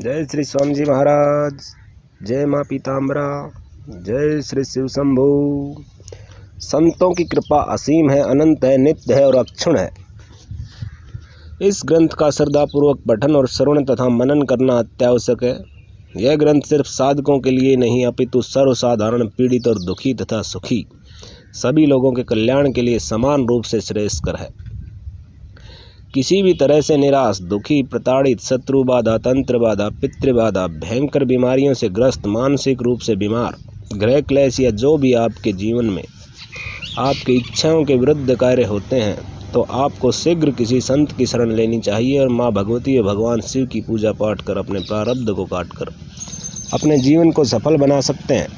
जय श्री स्वामी जी महाराज, जय माँ पीताम्बरा, जय श्री शिव शंभू। संतों की कृपा असीम है, अनंत है, नित्य है और अक्षुण है। इस ग्रंथ का श्रद्धापूर्वक पठन और श्रवण तथा मनन करना अत्यावश्यक है। यह ग्रंथ सिर्फ साधकों के लिए नहीं अपितु सर्वसाधारण पीड़ित और दुखी तथा सुखी सभी लोगों के कल्याण के लिए समान रूप से श्रेयस्कर है। किसी भी तरह से निराश, दुखी, प्रताड़ित, शत्रु बाधा, तंत्र बाधा, पितृ बाधा, भयंकर बीमारियों से ग्रस्त, मानसिक रूप से बीमार, ग्रह क्लेश या जो भी आपके जीवन में आपकी इच्छाओं के विरुद्ध कार्य होते हैं, तो आपको शीघ्र किसी संत की शरण लेनी चाहिए और माँ भगवती व भगवान शिव की पूजा पाठ कर अपने प्रारब्ध को काटकर अपने जीवन को सफल बना सकते हैं।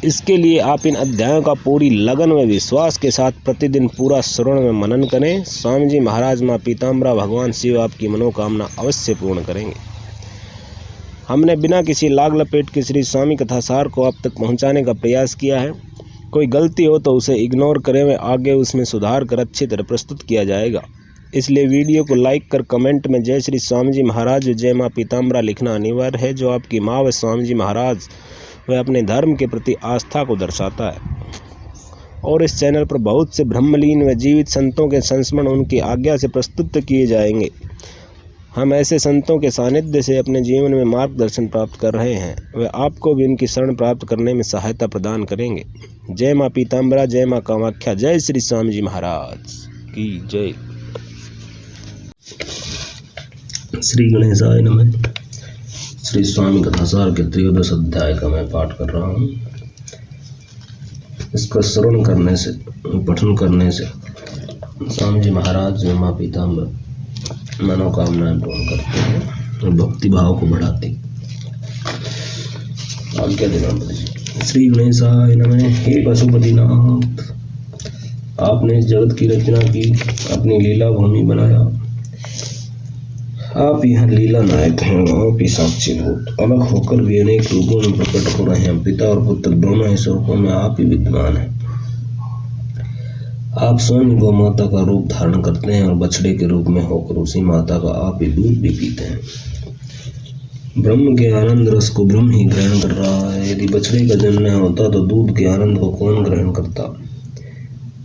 इसके लिए आप इन अध्यायों का पूरी लगन व विश्वास के साथ प्रतिदिन पूरा श्रवण में मनन करें। स्वामी जी महाराज, माँ पीताम्बरा, भगवान शिव आपकी मनोकामना अवश्य पूर्ण करेंगे। हमने बिना किसी लाग लपेट के श्री स्वामी कथा सार को आप तक पहुंचाने का प्रयास किया है। कोई गलती हो तो उसे इग्नोर करें व आगे उसमें सुधार कर अच्छी तरह प्रस्तुत किया जाएगा। इसलिए वीडियो को लाइक कर कमेंट में जय श्री स्वामी जी महाराज, जय माँ पीताम्बरा लिखना अनिवार्य है, जो आपकी माँ व स्वामी जी महाराज वह अपने धर्म के प्रति आस्था को दर्शाता है। और इस चैनल पर बहुत से ब्रह्मलीन व जीवित संतों के संस्मरण उनकी आज्ञा से प्रस्तुत किए जाएंगे। हम ऐसे संतों के सानिध्य से अपने जीवन में मार्गदर्शन प्राप्त कर रहे हैं, वे आपको भी उनकी शरण प्राप्त करने में सहायता प्रदान करेंगे। जय माँ पीताम्बरा, जय माँ कामाख्या, जय श्री स्वामी जी महाराज की जय। श्री गणेशाय नमः। श्री स्वामी कथासार के 13 अध्याय का मैं पाठ कर रहा हूँ। इसका श्रवण करने से, पठन करने से स्वामी जी महाराज माँ पीताम्बर मनोकामनाएं पूर्ण करते हैं और भक्ति भाव को बढ़ाते। आज्ञा देना। श्री गणेशाय नमः। हे पशुपतिनाथ, आपने इस जगत की रचना की, अपनी लीला भूमि बनाया। आप यहाँ लीला नायक हैं, आप ही साक्षी भूत। अलग होकर भी अनेक रूपों में प्रकट हो रहे हैं। पिता और पुत्र दोनों ही स्वरूपों में आप ही विद्यमान हैं। आप स्वयं गौ माता का रूप धारण करते हैं और बछड़े के रूप में होकर उसी माता का आप ही दूध भी पीते हैं। ब्रह्म के आनंद रस को ब्रह्म ही ग्रहण कर रहा है। यदि बछड़े का जन्म न होता तो दूध के आनंद को कौन ग्रहण करता।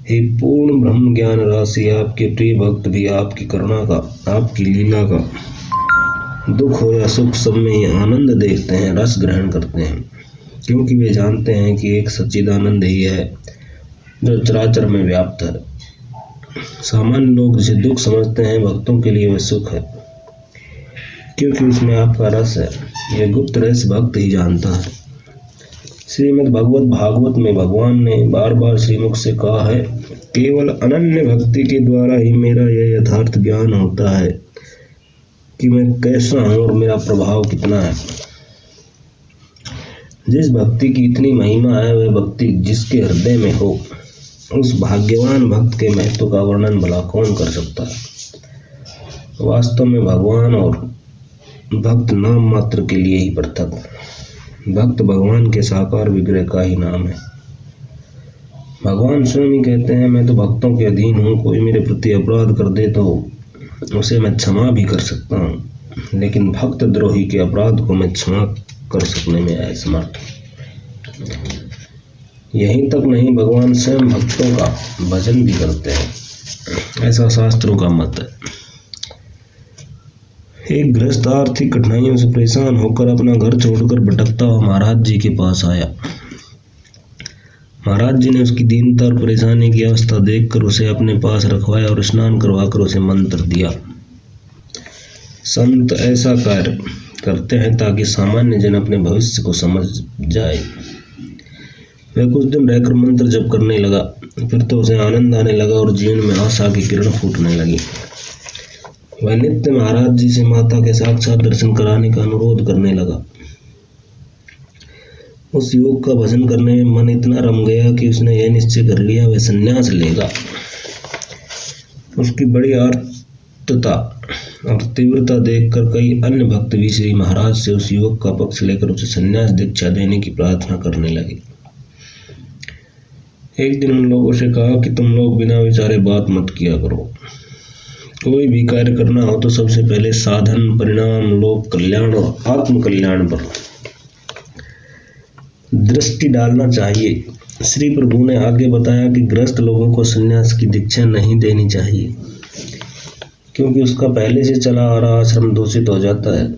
हे पूर्ण ब्रह्म ज्ञान राशि, आपके प्रिय भक्त भी आपकी करुणा का, आपकी लीला का दुख हो या सुख सब में ये आनंद देखते हैं, रस ग्रहण करते हैं, क्योंकि वे जानते हैं कि एक सच्चिदानंद ही है जो चराचर में व्याप्त है। सामान्य लोग जिसे दुख समझते हैं, भक्तों के लिए वह सुख है, क्योंकि उसमें आपका रस है। यह गुप्त रहस्य भक्त ही जानता है। श्रीमद् भगवत भागवत में भगवान ने बार बार श्रीमुख से कहा है, केवल अनन्य भक्ति के द्वारा ही मेरा यह यथार्थ ज्ञान होता है कि मैं कैसा हूँ और मेरा प्रभाव कितना है। जिस भक्ति की इतनी महिमा है, वह भक्ति जिसके हृदय में हो, उस भाग्यवान भक्त के महत्व का वर्णन भला कौन कर सकता है। वास्तव में भगवान और भक्त नाम मात्र के लिए ही पृथक। भक्त भगवान के साकार विग्रह का ही नाम है। भगवान स्वयं ही कहते हैं, मैं तो भक्तों के अधीन हूँ। कोई मेरे प्रति अपराध कर दे तो उसे मैं क्षमा भी कर सकता हूँ, लेकिन भक्त द्रोही के अपराध को मैं क्षमा कर सकने में असमर्थ। यहीं तक नहीं, भगवान स्वयं भक्तों का भजन भी करते हैं, ऐसा शास्त्रों का मत है। एक गृहस्थ आर्थिक कठिनाइयों से परेशान होकर अपना घर छोड़कर भटकता हुआ महाराज जी के पास आया। महाराज जी ने उसकी दीनता और परेशानी की अवस्था देखकर उसे अपने पास रखवाया और स्नान करवाकर उसे मंत्र दिया। संत ऐसा कार्य करते हैं ताकि सामान्य जन अपने भविष्य को समझ जाए। वह कुछ दिन रहकर मंत्र जप करने लगा, फिर तो उसे आनंद आने लगा और जीवन में आशा की किरण फूटने लगी। वह नित्य महाराज जी से माता के साक्षात दर्शन कराने का अनुरोध करने लगा। उस युवक का भजन करने में मन इतना रम गया कि उसने यह निश्चय कर लिया वह संन्यास लेगा। उसकी बड़ी आर्तता और तीव्रता देखकर कई अन्य भक्त भी श्री महाराज से उस युवक का पक्ष लेकर उसे संन्यास दीक्षा देने की प्रार्थना करने लगे। एक दिन उन लोगों से कहा कि तुम लोग बिना विचारे बात मत किया करो। कोई भी कार्य करना हो तो सबसे पहले साधन, परिणाम, लोक कल्याण और आत्म कल्याण पर दृष्टि डालना चाहिए। श्री प्रभु ने आगे बताया कि गृहस्थ लोगों को संन्यास की दीक्षा नहीं देनी चाहिए, क्योंकि उसका पहले से चला आ रहा आश्रम दूषित हो जाता है।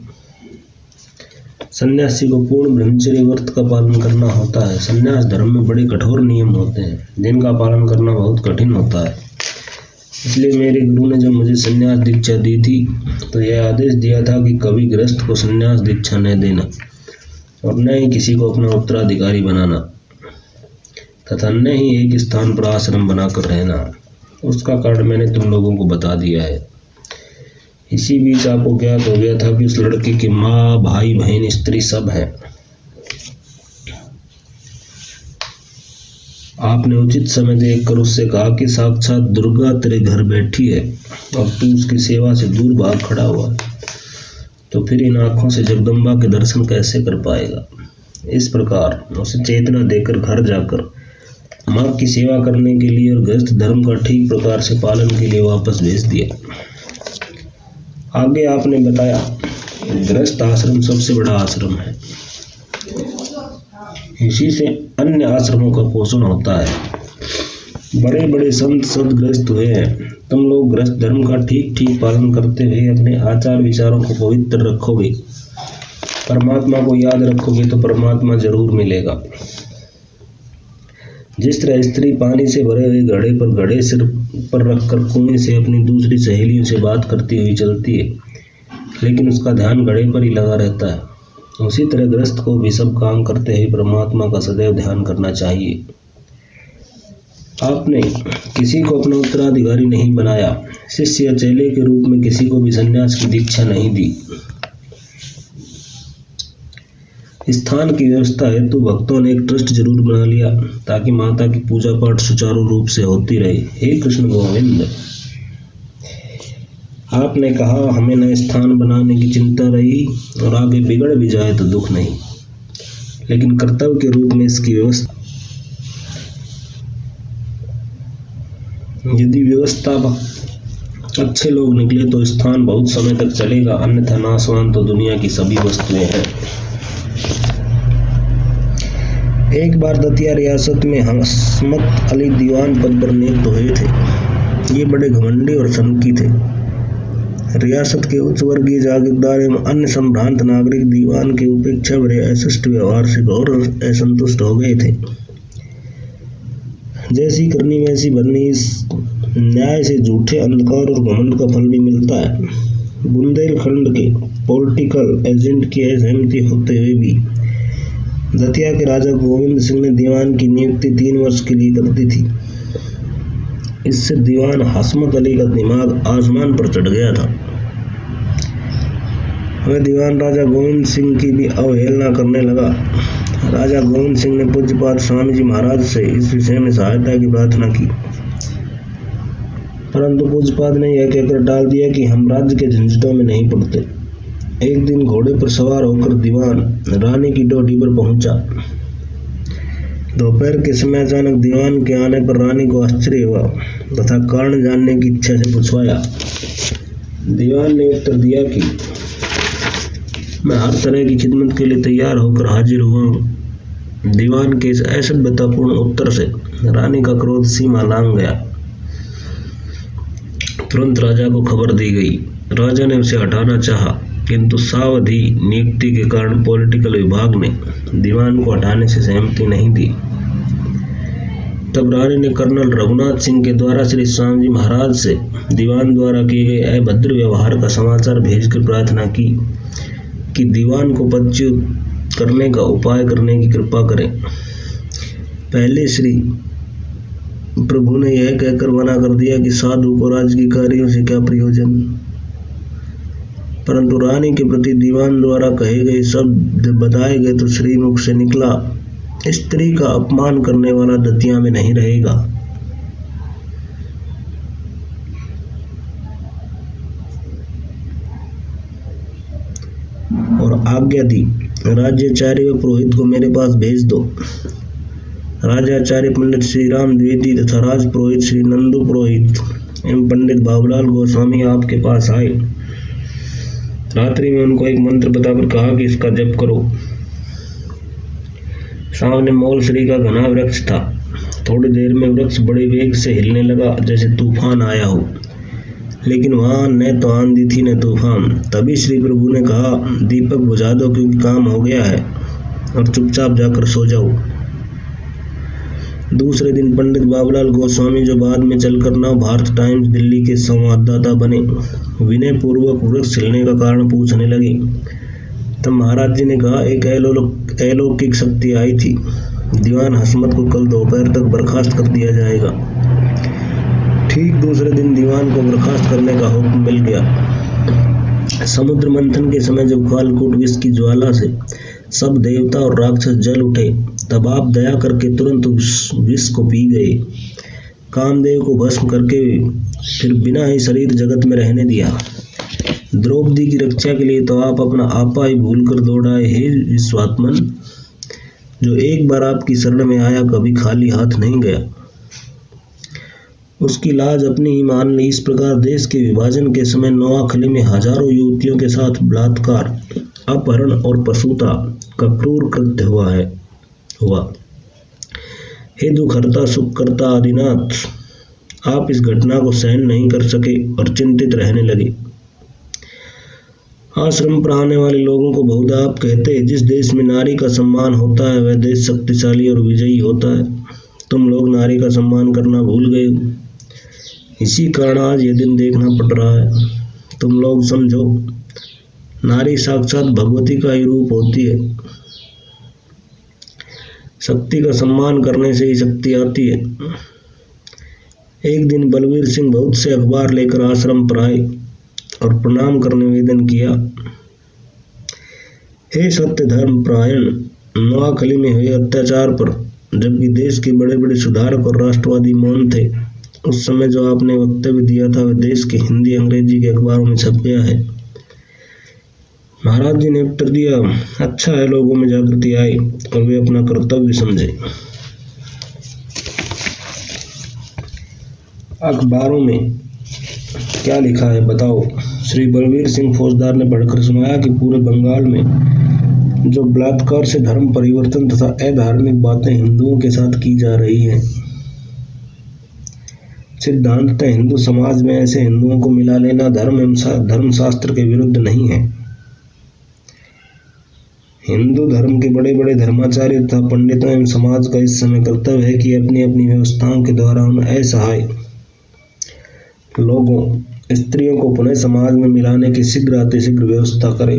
सन्यासी को पूर्ण ब्रह्मचर्य व्रत का पालन करना होता है। संन्यास धर्म में बड़े कठोर नियम होते हैं, जिनका पालन करना बहुत कठिन होता है। इसलिए मेरे गुरु ने जब मुझे संन्यास दीक्षा दी थी तो यह आदेश दिया था कि कभी गृहस्थ को संन्यास दीक्षा न देना और न ही किसी को अपना उत्तराधिकारी बनाना तथा न ही एक स्थान पर आश्रम बनाकर रहना। उसका कारण मैंने तुम लोगों को बता दिया है। इसी बीच आपको ज्ञात हो गया था कि उस लड़के की माँ, भाई, बहन, स्त्री सब है। आपने उचित समय देखकर उससे कहा कि साक्षात दुर्गा तेरे घर बैठी है और तू उसकी सेवा से दूर भाग खड़ा हुआ, तो फिर इन आंखों से जगदम्बा के दर्शन कैसे कर पाएगा। इस प्रकार उसे चेतना देकर घर जाकर माँ की सेवा करने के लिए और गृहस्थ धर्म का ठीक प्रकार से पालन के लिए वापस भेज दिया। आगे आपने बताया गृहस्थ आश्रम सबसे बड़ा आश्रम है, इसी से अन्य आश्रमों का पोषण होता है। बड़े बड़े संत सदगृहस्थ हुए हैं। तुम लोग गृहस्थ धर्म का ठीक ठीक पालन करते हुए अपने आचार विचारों को पवित्र रखोगे, परमात्मा को याद रखोगे तो परमात्मा जरूर मिलेगा। जिस तरह स्त्री पानी से भरे हुए घड़े पर घड़े सिर पर रखकर कुएं से अपनी दूसरी सहेलियों से बात करती हुई चलती है, लेकिन उसका ध्यान घड़े पर ही लगा रहता है, उसी तरह गृहस्थ को भी सब काम करते हुए परमात्मा का सदैव ध्यान करना चाहिए। आपने किसी को अपना उत्तराधिकारी नहीं बनाया, शिष्य या चेले के रूप में किसी को भी संन्यास की दीक्षा नहीं दी। स्थान की व्यवस्था हेतु भक्तों ने एक ट्रस्ट जरूर बना लिया ताकि माता की पूजा पाठ सुचारू रूप से होती रहे। हे कृष्ण गोविंद, आपने कहा हमें नए स्थान बनाने की चिंता रही और आगे बिगड़ भी जाए तो दुख नहीं, लेकिन कर्तव्य के रूप में इसकी व्यवस्था, यदि व्यवस्था अच्छे लोग निकले तो स्थान बहुत समय तक चलेगा, अन्यथा नाशवान तो दुनिया की सभी वस्तुएं हैं। एक बार दतिया रियासत में हसमत अली दीवान पद पर नियुक्त हुए थे। ये बड़े घमंडी और सनकी थे। रियासत के उच्च वर्गीय जागीरदार एवं अन्य संभ्रांत नागरिक दीवान के उपेक्षा भरे अशिष्ट व्यवहार से घोर असंतुष्ट हो गए थे। जैसी करनी वैसी भरनी, इस न्याय से झूठे अंधकार और घमंड का फल भी मिलता है। बुंदेलखंड के पॉलिटिकल एजेंट की असहमति होते हुए भी दतिया के राजा गोविंद सिंह ने दीवान की नियुक्ति 3 वर्ष के लिए कर दी थी। इससे दीवान हसमत अली का दिमाग आसमान पर चढ़ गया था। वह दीवान राजा गोविंद सिंह की भी अवहेलना करने लगा। राजा गोविंद सिंह ने पूज्यपाद स्वामी जी महाराज से इस विषय में सहायता की प्रार्थना की, परंतु पूज्यपाद ने यह कहकर टाल दिया कि हम राज्य के झंझटों में नहीं पड़ते। एक दिन घोड़े पर सवार होकर दीवान रानी की डोडी पर पहुंचा। दोपहर के समय अचानक दीवान के आने पर रानी को आश्चर्य हुआ तथा कारण जानने की इच्छा से पूछवाया। दीवान ने उत्तर दिया कि मैं हर तरह की खिदमत के लिए तैयार होकर हाजिर हुआ हूँ। दीवान के इस असभ्यतापूर्ण उत्तर से रानी का क्रोध सीमा लांघ गया। तुरंत राजा को खबर दी गई। राजा ने उसे हटाना चाहा, किंतु सावधि नियुक्ति के कारण पॉलिटिकल विभाग ने दीवान को हटाने से सहमति नहीं दी। तब रानी ने कर्नल रघुनाथ सिंह के द्वारा श्री स्वामी जी महाराज से दीवान द्वारा किए गए अभद्र व्यवहार का समाचार भेजकर प्रार्थना की कि दीवान को पदच्युत करने का उपाय करने की कृपा करें। पहले श्री प्रभु ने यह कहकर मना कर दिया कि साधु को राजकीय कार्यों से क्या प्रयोजन, परंतु रानी के प्रति दीवान द्वारा कहे गए शब्द बताए गए तो श्री मुख से निकला, स्त्री का अपमान करने वाला दतिया में नहीं रहेगा। और आज्ञा दी, राज्याचार्य व पुरोहित को मेरे पास भेज दो। राजाचार्य पंडित श्री राम द्विवेदी तथा राज पुरोहित श्री नंदू पुरोहित एवं पंडित बाबूलाल गोस्वामी आपके पास आए। रात्रि में उनको एक मंत्र बताकर कहा कि इसका जप करो। सामने मौलश्री का घना वृक्ष था। थोड़ी देर में वृक्ष बड़े वेग से हिलने लगा, जैसे तूफान आया हो, लेकिन वहां न तो आंधी थी न तूफान। तभी श्री प्रभु ने कहा, दीपक बुझा दो क्योंकि काम हो गया है और चुपचाप जाकर सो जाओ। दूसरे दिन पंडित बाबूलाल गोस्वामी, जो बाद में चलकर नव भारत टाइम्स दिल्ली के संवाददाता बने, विनय पूर्वक वृक्ष हिलने का कारण पूछने लगे। तब महाराज जी ने कहा, एक अलौकिक शक्ति आई थी। दीवान हसमत को कल दोपहर तक बर्खास्त कर दिया जाएगा। ठीक दूसरे दिन दीवान को बर्खास्त करने का हुक्म मिल गया। समुद्र मंथन के समय जब कालकूट विष की ज्वाला से सब देवता और राक्षस जल उठे, तब आप दया करके तुरंत उस विष को पी गए। कामदेव को भस्म करके फिर बिना ही शरीर जगत में रहने दिया। द्रौपदी की रक्षा के लिए तो आप अपना आपा ही भूल कर दौड़ आए। हे विश्वात्मन, जो एक बार आपकी शरण में आया कभी खाली हाथ नहीं गया। उसकी लाज अपनी ही मान ली। इस प्रकार देश के विभाजन के समय नोआखली में हजारों युवतियों के साथ बलात्कार, अपहरण और पशुता का क्रूर कृत्य हुआ। हे दुखहर्ता सुखकर्ता आदिनाथ, आप इस घटना को सहन नहीं कर सके और चिंतित रहने लगे। आश्रम पर आने वाले लोगों को बहुधा आप कहते, जिस देश में नारी का सम्मान होता है वह देश शक्तिशाली और विजयी होता है। तुम लोग नारी का सम्मान करना भूल गए हो। इसी कारण आज ये दिन देखना पड़ रहा है। तुम लोग समझो, नारी साक्षात भगवती का ही रूप होती है। शक्ति का सम्मान करने से ही शक्ति आती है। एक दिन बलवीर सिंह बहुत से अखबार लेकर आश्रम पर आए और प्रणाम कर निवेदन किया, हे सत्य धर्म परायण, नोआखली में हुए अत्याचार पर जबकि देश के बड़े बड़े सुधारक और राष्ट्रवादी मौन थे, उस समय जो आपने वक्तव्य दिया था वह देश के हिंदी अंग्रेजी के अखबारों में छप गया है। महाराज जी ने उत्तर दिया, अच्छा है लोगों में जागृति आई और वे अपना कर्तव्य समझे। अखबारों में क्या लिखा है बताओ। श्री बलवीर सिंह फौजदार ने पढ़कर सुनाया कि पूरे बंगाल में जो बलात्कार से धर्म परिवर्तन तथा अधार्मिक बातें हिंदुओं के साथ की जा रही हैं, सिद्धांततः हिंदू समाज में ऐसे हिंदुओं को मिला लेना धर्मशास्त्र के विरुद्ध नहीं है। हिंदू धर्म के बड़े बड़े धर्माचार्य तथा पंडितों एवं समाज का इस समय कर्तव्य है कि अपनी अपनी व्यवस्थाओं के द्वारा उन असहाय लोगों, स्त्रियों को पुनः समाज में मिलाने की शीघ्र अतिशीघ्र व्यवस्था करे।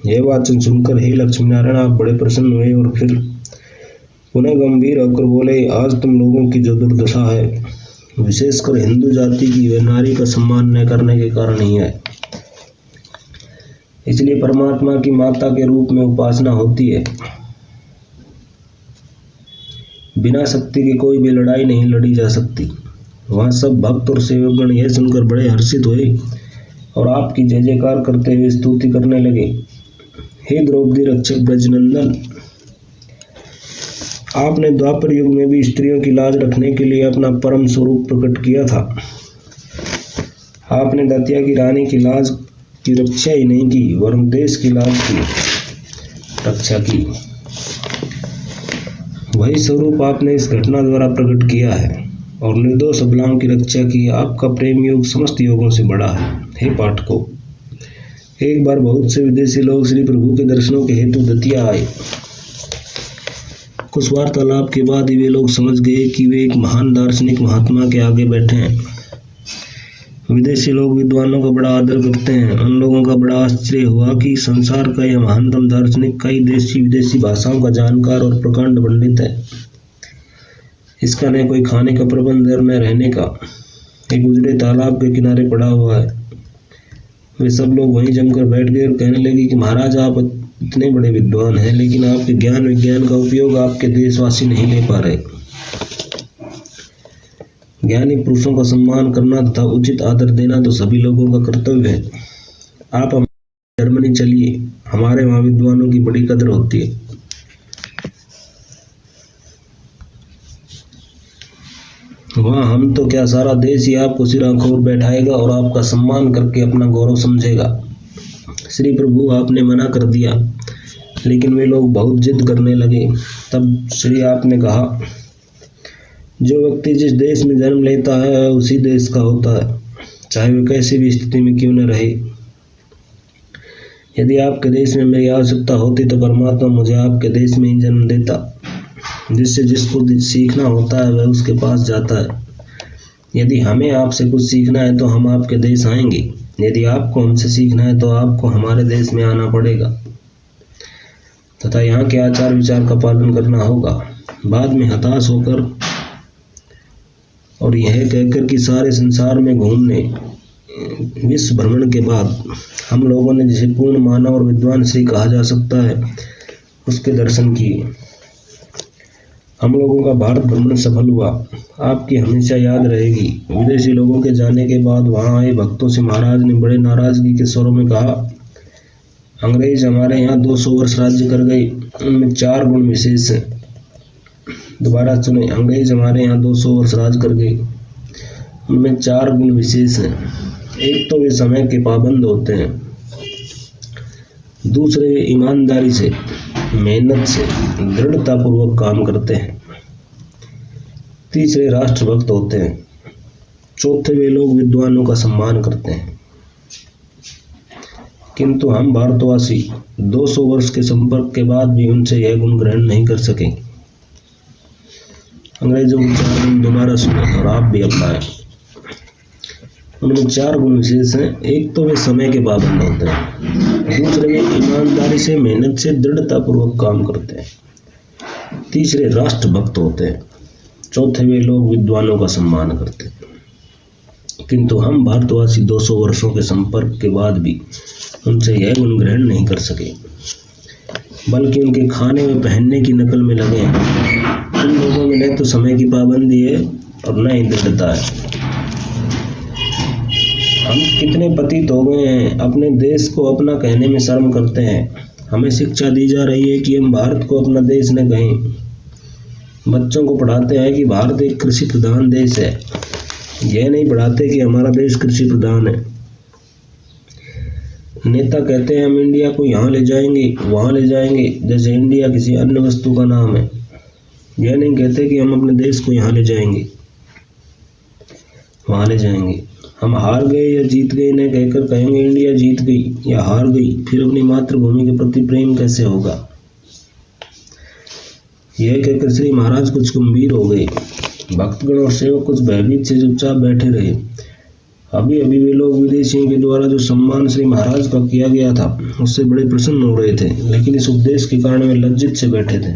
यह वाचन सुनकर हे लक्ष्मीनारायण आप बड़े प्रसन्न हुए और फिर पुनः गंभीर होकर बोले, आज तुम लोगों की जो दुर्दशा है, विशेषकर हिंदू जाति की, वह नारी का सम्मान न करने के कारण ही है। इसलिए परमात्मा की माता के रूप में उपासना होती है। बिना शक्ति के कोई भी लड़ाई नहीं लड़ी जा सकती। वहां सब भक्त और सेवकगण यह सुनकर बड़े हर्षित हुए और आपकी जय जयकार करते हुए स्तुति करने लगे। हे द्रौपदी रक्षक ब्रजनंदन, आपने द्वापर युग में भी स्त्रियों की लाज रखने के लिए अपना परम स्वरूप प्रकट किया था। आपने दतिया की रानी की लाज की रक्षा ही नहीं की, वरन देश की लाज की रक्षा की। वही स्वरूप आपने इस घटना द्वारा प्रकट किया है और निर्दोष अबलाओं की रक्षा की। आपका प्रेम योग समस्त योगों से बड़ा है। हे पाठकों, एक बार बहुत से विदेशी लोग श्री प्रभु के दर्शनों के हेतु दतिया आए। कुछ वार्तालाप के बाद ही वे लोग समझ गए कि वे एक महान दार्शनिक महात्मा के आगे बैठे हैं। विदेशी लोग विद्वानों का बड़ा आदर करते हैं। उन लोगों का बड़ा आश्चर्य हुआ कि संसार का यह महानतम दार्शनिक कई देशी विदेशी भाषाओं का जानकार और प्रकांड पंडित है। इसका न कोई खाने का प्रबंध और न रहने का। एक उजड़े तालाब के किनारे पड़ा हुआ है। वे सब लोग वहीं जमकर बैठ गए और कहने लगे कि महाराज आप इतने बड़े विद्वान हैं, लेकिन आपके ज्ञान विज्ञान का उपयोग आपके देशवासी नहीं ले पा रहे। ज्ञानी पुरुषों का सम्मान करना तथा उचित आदर देना तो सभी लोगों का कर्तव्य है। आप जर्मनी चलिए, हमारे वहाँ विद्वानों की बड़ी कदर होती है। वहाँ हम तो क्या, सारा देश ही आपको सिराखोर बैठाएगा और आपका सम्मान करके अपना गौरव समझेगा। श्री प्रभु आपने मना कर दिया, लेकिन वे लोग बहुत जिद करने लगे। तब श्री आपने कहा, जो व्यक्ति जिस देश में जन्म लेता है उसी देश का होता है, चाहे वह कैसी भी स्थिति में क्यों न रहे। यदि आपके देश में मेरी आवश्यकता होती तो परमात्मा मुझे आपके देश में ही जन्म देता। जिससे जिसको सीखना होता है वह उसके पास जाता है। यदि हमें आपसे कुछ सीखना है तो हम आपके देश आएंगे, यदि आपको हमसे सीखना है तो आपको हमारे देश में आना पड़ेगा तथा यहाँ के आचार विचार का पालन करना होगा। बाद में हताश होकर और यह कहकर कि सारे संसार में घूमने विश्व भ्रमण के बाद हम लोगों ने जिसे पूर्ण मानव और विद्वान श्री कहा जा सकता है उसके दर्शन किए। हम लोगों का भारत भ्रमण सफल हुआ, आपकी हमेशा याद रहेगी। विदेशी लोगों के जाने के बाद वहां आए भक्तों से महाराज ने बड़े नाराजगी के स्वरों में कहा, अंग्रेज हमारे यहाँ 200 वर्ष राज्य कर गए, उनमें 4 गुण विशेष हैं। दोबारा सुने, अंग्रेज हमारे यहाँ 200 वर्ष राज कर गए, उनमें 4 गुण विशेष हैं। एक तो वे समय के पाबंद होते हैं, दूसरे वे ईमानदारी से, मेहनत से, दृढ़ता पूर्वक काम करते हैं, तीसरे राष्ट्रभक्त होते हैं, चौथे वे लोग विद्वानों का सम्मान करते हैं। किंतु हम भारतवासी 200 वर्ष के संपर्क के बाद भी उनसे यह गुण ग्रहण नहीं कर सके। अंग्रेजों के 4 गुण दोबारा सुने और आप भी अपनाएं। उनमें 4 गुण विशेष हैं। एक तो वे समय के पाबंद होते हैं, दूसरे वे ईमानदारी से, मेहनत से, दृढ़ता पूर्वक काम करते हैं, तीसरे राष्ट्रभक्त होते हैं, चौथे वे लोग विद्वानों का सम्मान करते हैं। किंतु हम भारतवासी 200 वर्षों के संपर्क के बाद भी उनसे यह गुण ग्रहण नहीं कर सके, बल्कि उनके खाने में पहनने की नकल में लगे हैं। उन लोगों में न तो समय की पाबंदी है और न ही दृढ़ता है। हम कितने पतित हो गए हैं, अपने देश को अपना कहने में शर्म करते हैं। हमें शिक्षा दी जा रही है कि हम भारत को अपना देश न कहें। बच्चों को पढ़ाते हैं कि भारत एक कृषि प्रधान देश है, यह नहीं पढ़ाते कि हमारा देश कृषि प्रधान है। नेता कहते हैं हम इंडिया को यहाँ ले जाएंगे, वहाँ ले जाएंगे, जैसे इंडिया किसी अन्य वस्तु का नाम है। यह नहीं कहते कि हम अपने देश को यहाँ ले जाएंगे, वहाँ ले जाएंगे। हम हार गए या जीत गए न कहकर कहेंगे इंडिया जीत गई या हार गई, फिर अपनी मातृभूमि के प्रति प्रेम कैसे होगा। यह कहकर श्री महाराज कुछ गंभीर हो गए। भक्तगण और सेवक कुछ भयभीत से चुपचाप बैठे रहे। अभी अभी वे लोग विदेशियों के द्वारा जो सम्मान श्री महाराज का किया गया था उससे बड़े प्रसन्न हो रहे थे, लेकिन इस उपदेश के कारण वे लज्जित से बैठे थे।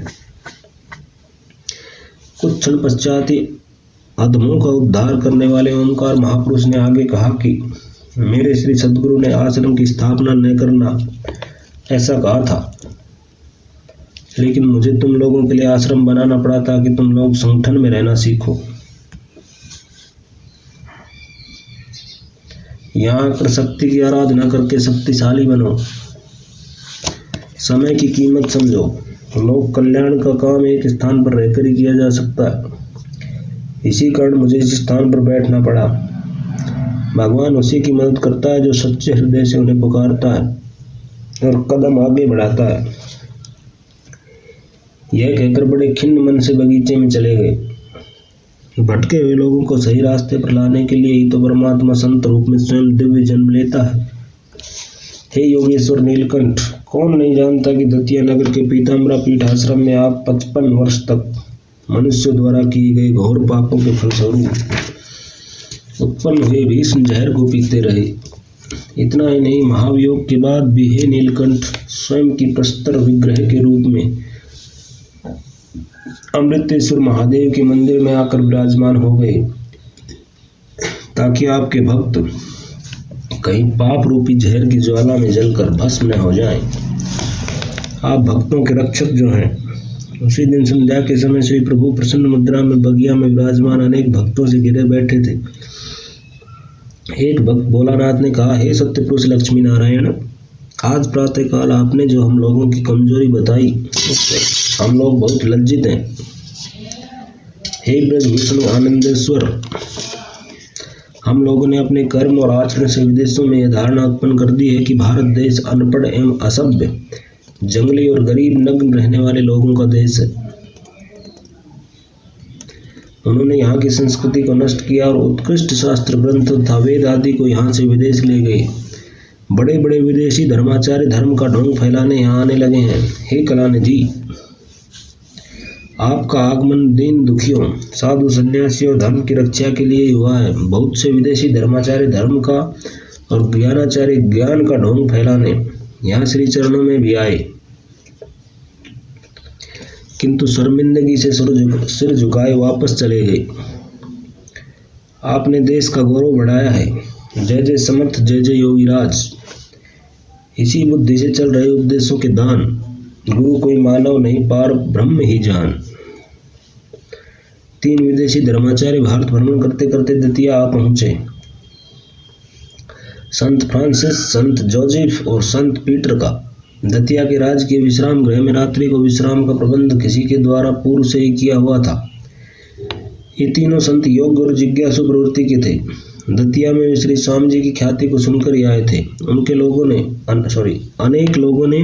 कुछ क्षण पश्चात ही अधमों का उद्धार करने वाले ओंकार महापुरुष ने आगे कहा कि मेरे श्री सद्गुरु ने आश्रम की स्थापना न करना ऐसा कहा था, लेकिन मुझे तुम लोगों के लिए आश्रम बनाना पड़ा ताकि तुम लोग संगठन में रहना सीखो। यहाँ आकर शक्ति की आराधना करके शक्तिशाली बनो, समय की कीमत समझो। लोक कल्याण का काम एक स्थान पर रहकर ही किया जा सकता है। इसी कारण मुझे इस स्थान पर बैठना पड़ा। भगवान उसी की मदद करता है जो सच्चे हृदय से उन्हें पुकारता है और कदम आगे बढ़ाता है। यह कहकर बड़े खिन्न मन से बगीचे में चले गए। भटके हुए लोगों को सही रास्ते पर लाने के लिए ही तो परमात्मा संत रूप में स्वयं दिव्य जन्म लेता है। हे योगेश्वर नीलकंठ, कौन नहीं जानता कि दतिया नगर के पीताम्बरा पीठ आश्रम में आप 55 वर्ष तक मनुष्य द्वारा किए गए घोर पापों के फलस्वरूप उत्पन्न हुए भीष्म जहर को पीते रहे। इतना ही नहीं, महावियोग के बाद भी हे नीलकंठ स्वयं की प्रस्तर विग्रह के रूप में अमृतेश्वर महादेव के मंदिर में आकर विराजमान हो गए, ताकि आपके भक्त कहीं पाप रूपी जहर की ज्वाला में जलकर भस्म न हो जाएं। आप भक्तों के रक्षक जो हैं। उसी दिन संध्या के समय श्री प्रभु प्रसन्न मुद्रा में बगिया में विराजमान अनेक भक्तों से घिरे बैठे थे। एक भक्त भोलानाथ ने कहा, हे सत्य पुरुष लक्ष्मी नारायण, आज प्रातः काल आपने जो हम लोगों की कमजोरी बताई उससे हम लोग बहुत लज्जित हैं। हे ब्रजभूषण आनंदेश्वर, हम लोगों ने अपने कर्म और आचरण से विदेशों में यह धारणा उत्पन्न कर दी है कि भारत देश अनपढ़ एवं असभ्य, जंगली और गरीब नग्न रहने वाले लोगों का देश है। उन्होंने यहाँ की संस्कृति को नष्ट किया और उत्कृष्ट शास्त्र ग्रंथ तथा वेद आदि को यहाँ से विदेश ले गए। बड़े बड़े विदेशी धर्माचार्य धर्म का ढोंग फैलाने यहाँ आने लगे हैं। हे कलाने जी, आपका आगमन दीन दुखियों, साधु सन्यासी और धर्म की रक्षा के लिए हुआ है। बहुत से विदेशी धर्माचार्य धर्म का और ज्ञानाचार्य ज्ञान का ढोंग फैलाने यहाँ श्री चरणों में भी आए, किंतु शर्मिंदगी से सिर झुकाए वापस चले गए। आपने देश का गौरव बढ़ाया है। जय जय समर्थ, जय जय योगीराज। इसी बुद्धि से चल रहे उपदेशों के दान, गुरु कोई मानव नहीं पार ब्रह्म ही जान। 3 विदेशी धर्माचार्य भारत भ्रमण करते करते दतिया आ पहुंचे। संत फ्रांसिस, संत जोसेफ और संत पीटर का दतिया के राजकीय विश्राम गृह में रात्रि को विश्राम का प्रबंध किसी के द्वारा पूर्व से ही किया हुआ था। ये तीनों संत योग्य और जिज्ञासु प्रवृत्ति के थे। दतिया में श्री स्वामी जी की ख्याति को सुनकर ही आए थे। अनेक लोगों ने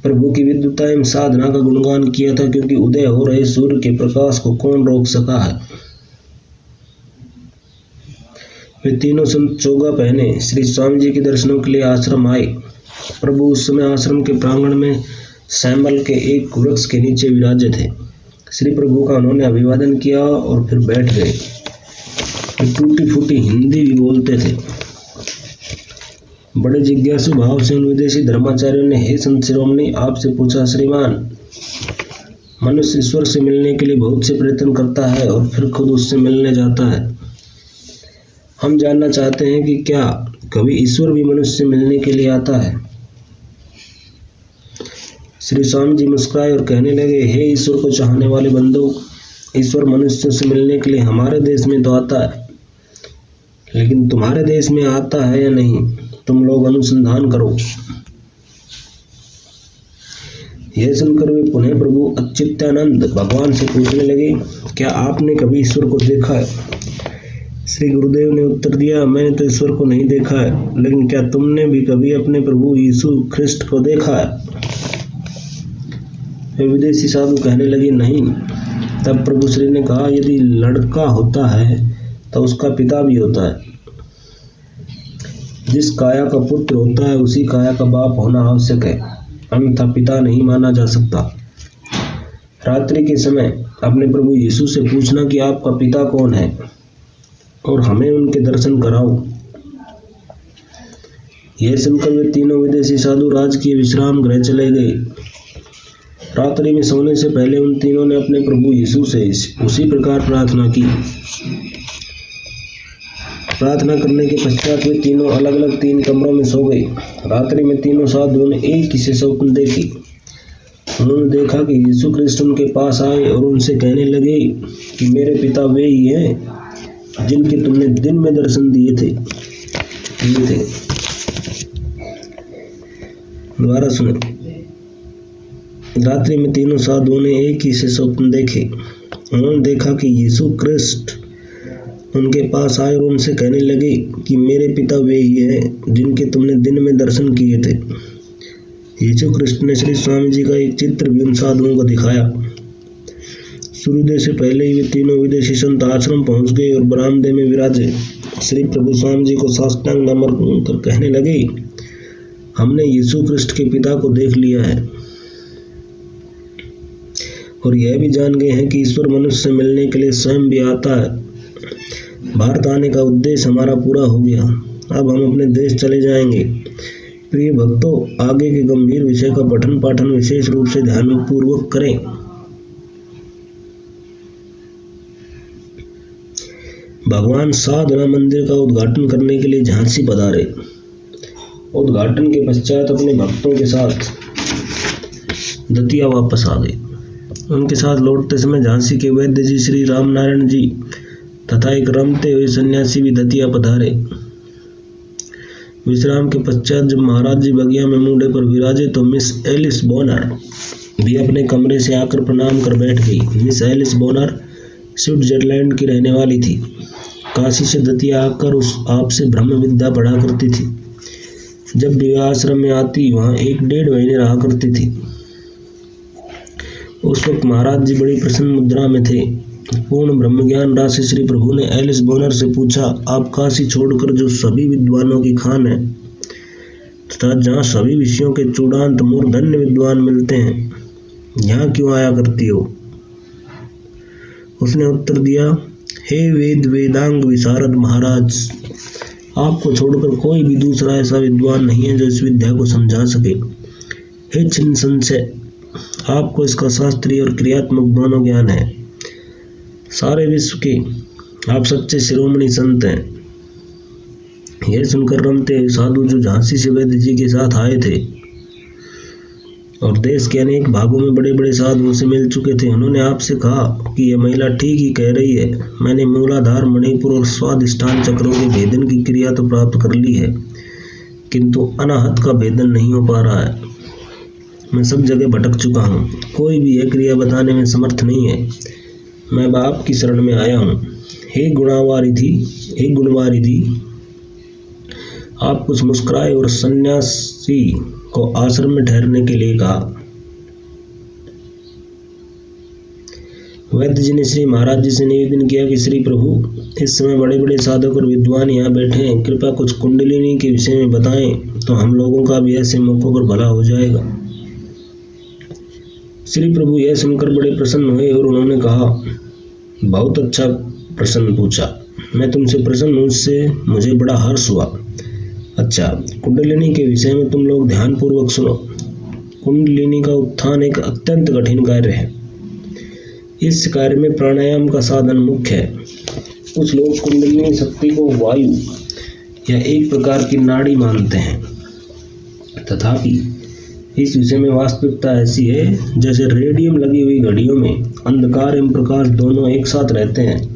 प्रभु की विद्वता एवं साधना का गुणगान किया था, क्योंकि उदय हो रहे सूर्य के प्रकाश को कौन रोक सका है। वे तीनों संत चोगा पहने श्री स्वामी जी के दर्शनों के लिए आश्रम आए। प्रभु उस समय आश्रम के प्रांगण में सैमल के एक वृक्ष के नीचे विराजे थे। श्री प्रभु का उन्होंने अभिवादन किया और फिर बैठ गए। वे टूटी फूटी हिंदी भी बोलते थे। बड़े जिज्ञासु भाव से उन विदेशी धर्माचार्यों ने, हे संत शिरोमणि, आपसे पूछा, श्रीमान, मनुष्य ईश्वर से मिलने के लिए बहुत से प्रयत्न करता है और फिर खुद उससे मिलने जाता है। हम जानना चाहते हैं कि क्या कभी ईश्वर भी मनुष्य से मिलने के लिए आता है। श्री स्वामी जी मुस्कुराए और कहने लगे, हे ईश्वर को चाहने वाले बंदों, ईश्वर मनुष्यों से मिलने के लिए हमारे देश में तो आता है, लेकिन तुम्हारे देश में आता है या नहीं, तुम लोग अनुसंधान करो। यह सुनकर वे पुनः प्रभु अच्युतानंद भगवान से पूछने लगे, क्या आपने कभी ईश्वर को देखा है। श्री गुरुदेव ने उत्तर दिया, मैंने तो ईश्वर को नहीं देखा है, लेकिन क्या तुमने भी कभी अपने प्रभु यीशु ख्रिस्ट को देखा है। वे विदेशी साधु कहने लगे, नहीं। तब प्रभु श्री ने कहा, यदि लड़का होता है तो उसका पिता भी होता है। जिस काया का पुत्र होता है उसी काया का बाप होना आवश्यक है, अन्यथा पिता नहीं माना जा सकता। रात्रि के समय अपने प्रभु यीशु से पूछना कि आपका पिता कौन है और हमें उनके दर्शन कराओ। यह सुनकर वे तीनों विदेशी साधु राजकीय विश्राम गृह चले गए। रात्रि में सोने से पहले उन तीनों ने अपने प्रभु यीशु से उसी प्रकार प्रार्थना की। प्रार्थना करने के पश्चात वे तीनों अलग अलग 3 कमरों में सो गए। रात्रि में तीनों साधुओं ने एक ही से स्वप्न देखी। उन्होंने देखा कि यीशु ख्रिस्ट उनके पास आए और उनसे कहने लगे कि मेरे पिता वे ही हैं जिनके तुमने दिन में दर्शन दिए थे। दोबारा सुनो। रात्रि में तीनों साधुओं ने एक ही से स्वप्न देखे। उन्होंने देखा कि यीशु ख्रिस्ट उनके पास आए और उनसे कहने लगे कि मेरे पिता वे ही हैं जिनके तुमने दिन में दर्शन किए थे। यीशु ख्रिस्ट ने श्री स्वामी जी का एक चित्र भी उन साधुओं को दिखाया। सूर्योदय से पहले ही वे तीनों विदेशी संत आश्रम पहुंच गए और बरामदे में विराजे। श्री प्रभु स्वामी जी को साष्टांग नमन कर कहने लगे, हमने यीशु ख्रिस्ट के पिता को देख लिया है और यह भी जान गए हैं कि ईश्वर मनुष्य से मिलने के लिए स्वयं भी आता है। भारत आने का उद्देश्य हमारा पूरा हो गया। अब हम अपने देश चले जाएंगे। प्रिय भक्तों, आगे के गंभीर विषय का पठन पाठन विशेष रूप से ध्यानपूर्वक करें। भगवान साधना मंदिर का उद्घाटन करने के लिए झांसी पधारे। उद्घाटन के पश्चात अपने भक्तों के साथ दतिया वापस आ गए। उनके साथ लौटते समय झांसी के वैद्य जी श्री रामनारायण जी तथा एक रमते हुए सन्यासी भी दतिया पधारे। विश्राम के पश्चात जब महाराज जी बगिया में मुंडे पर विराजे तो मिस एलिस बोनर भी अपने कमरे से आकर प्रणाम कर बैठ गई। मिस एलिस बोनर स्विट्जरलैंड की रहने वाली थी। काशी से दतिया आकर आपसे ब्रह्म विद्या पढ़ा करती थी। जब विवाह आश्रम में आती वहाँ 1-1.5 महीने रहा करती थी। उस वक्त महाराज जी बड़ी प्रसन्न मुद्रा में थे। पूर्ण ब्रह्म ज्ञान राशि श्री प्रभु ने एलिस बोनर से पूछा, आप काशी छोड़कर जो सभी विद्वानों की खान है तथा जहाँ सभी विषयों के चूड़ांत मूर्धन्य विद्वान मिलते हैं, यहाँ क्यों आया करती हो? उसने उत्तर दिया, हे वेद वेदांग विशारद महाराज, आपको छोड़कर कोई भी दूसरा ऐसा विद्वान नहीं है जो इस विद्या को समझा सके। हे छिन्न संशय, आपको इसका शास्त्रीय और क्रियात्मक दोनों ज्ञान है। सारे विश्व के आप सच्चे शिरोमणि संत हैं। यह सुनकर रमते साधु जो झांसी से वैद्य जी के साथ आए थे और देश के अनेक भागों में बड़े बड़े साधुओं से मिल चुके थे, उन्होंने आपसे कहा कि यह महिला ठीक ही कह रही है। मैंने मूलाधार, मणिपुर और स्वादिष्ठान चक्रों के भेदन की क्रिया तो प्राप्त कर ली है, किंतु अनाहत का भेदन नहीं हो पा रहा है। मैं सब जगह भटक चुका हूँ, कोई भी यह क्रिया बताने में समर्थ नहीं है। मैं बाप की शरण में आया हूँ। हे गुणवारिधि, आप कुछ मुस्कुराए और सन्यासी को आश्रम में ठहरने के लिए कहा। वैद्य जी ने श्री महाराज जी से निवेदन किया कि श्री प्रभु, इस समय बड़े बड़े साधक और विद्वान यहाँ बैठे हैं, कृपया कुछ कुंडलिनी के विषय में बताएं तो हम लोगों का भी ऐसे मौकों पर भला हो जाएगा। श्री प्रभु यह सुनकर बड़े प्रसन्न हुए और उन्होंने कहा, बहुत अच्छा प्रश्न पूछा, मैं तुमसे प्रसन्न हूँ, इससे मुझे बड़ा हर्ष हुआ। अच्छा, कुंडलिनी के विषय में तुम लोग ध्यान पूर्वक सुनो। कुंडलिनी का उत्थान एक अत्यंत कठिन कार्य है। इस कार्य में प्राणायाम का साधन मुख्य है। कुछ लोग कुंडलिनी शक्ति को वायु या एक प्रकार की नाड़ी मानते हैं, तथापि इस विषय में वास्तविकता ऐसी है जैसे रेडियम लगी हुई घड़ियों में अंधकार एवं प्रकाश दोनों एक साथ रहते हैं।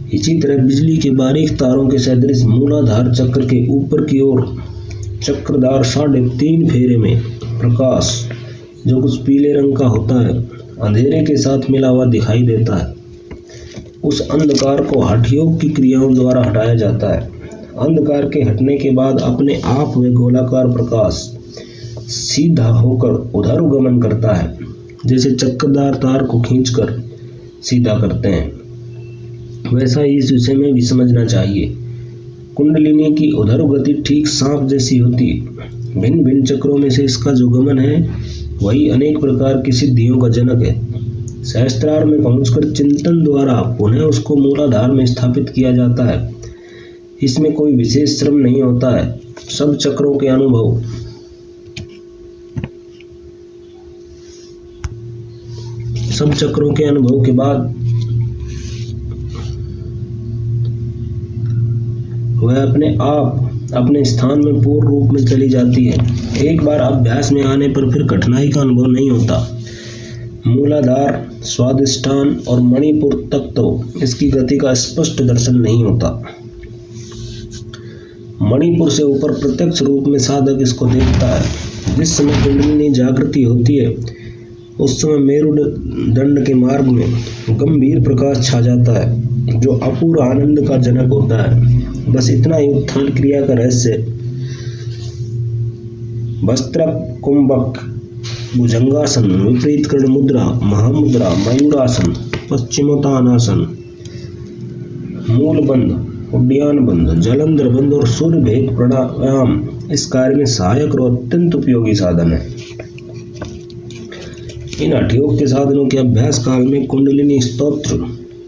इसी तरह बिजली के बारीक तारों के सदृश मूलाधार चक्र के ऊपर की ओर चक्रदार 3.5 फेरे में प्रकाश, जो कुछ पीले रंग का होता है, अंधेरे के साथ मिला हुआ दिखाई देता है। उस अंधकार को हठ योग की क्रियाओं द्वारा हटाया जाता है। अंधकार के हटने के बाद अपने आप वे गोलाकार प्रकाश सीधा होकर उधर गमन करता है, जैसे चक्करदार तार को खींचकर सीधा करते हैं। वैसा ही इस विषय में भी समझना चाहिए। कुंडलिनी की उधर गति ठीक सांप जैसी होती है। भिन्न भिन्न चक्रों में से इसका जो गमन है वही अनेक प्रकार की सिद्धियों का जनक है। सहस्त्रार में पहुंचकर चिंतन द्वारा पुनः उसको मूलाधार में स्थापित किया जाता है। इसमें कोई विशेष श्रम नहीं होता है। सब चक्रों के अनुभव के बाद वह अपने आप अपने स्थान में पूर्ण रूप में चली जाती है। एक बार अभ्यास में आने पर फिर कठिनाई का अनुभव नहीं होता। मूलाधार, स्वादिष्ठान और मणिपुर तक तो इसकी गति का स्पष्ट दर्शन नहीं होता। मणिपुर से ऊपर प्रत्यक्ष रूप में साधक इसको देखता है। जिस समय कुंडलिनी जागृति होती है उस समय मेरुदंड के मार्ग में गंभीर प्रकाश छा जाता है, जो अपूर्व आनंद का जनक होता है। बस इतना ही उत्थान क्रिया का रहस्य। वस्त्र कुंभक, भुजंगासन, विपरीत कर्ण मुद्रा, महामुद्रा, मयूरासन, पश्चिमोत्तानासन, मूलबंध, उड्डयन बंध, जलंधर बंध और सूर्य भेद प्राणायाम इस कार्य में सहायक और अत्यंत उपयोगी साधन है। इन हठयोग के साधनों के अभ्यास काल में कुंडलिनी स्तोत्र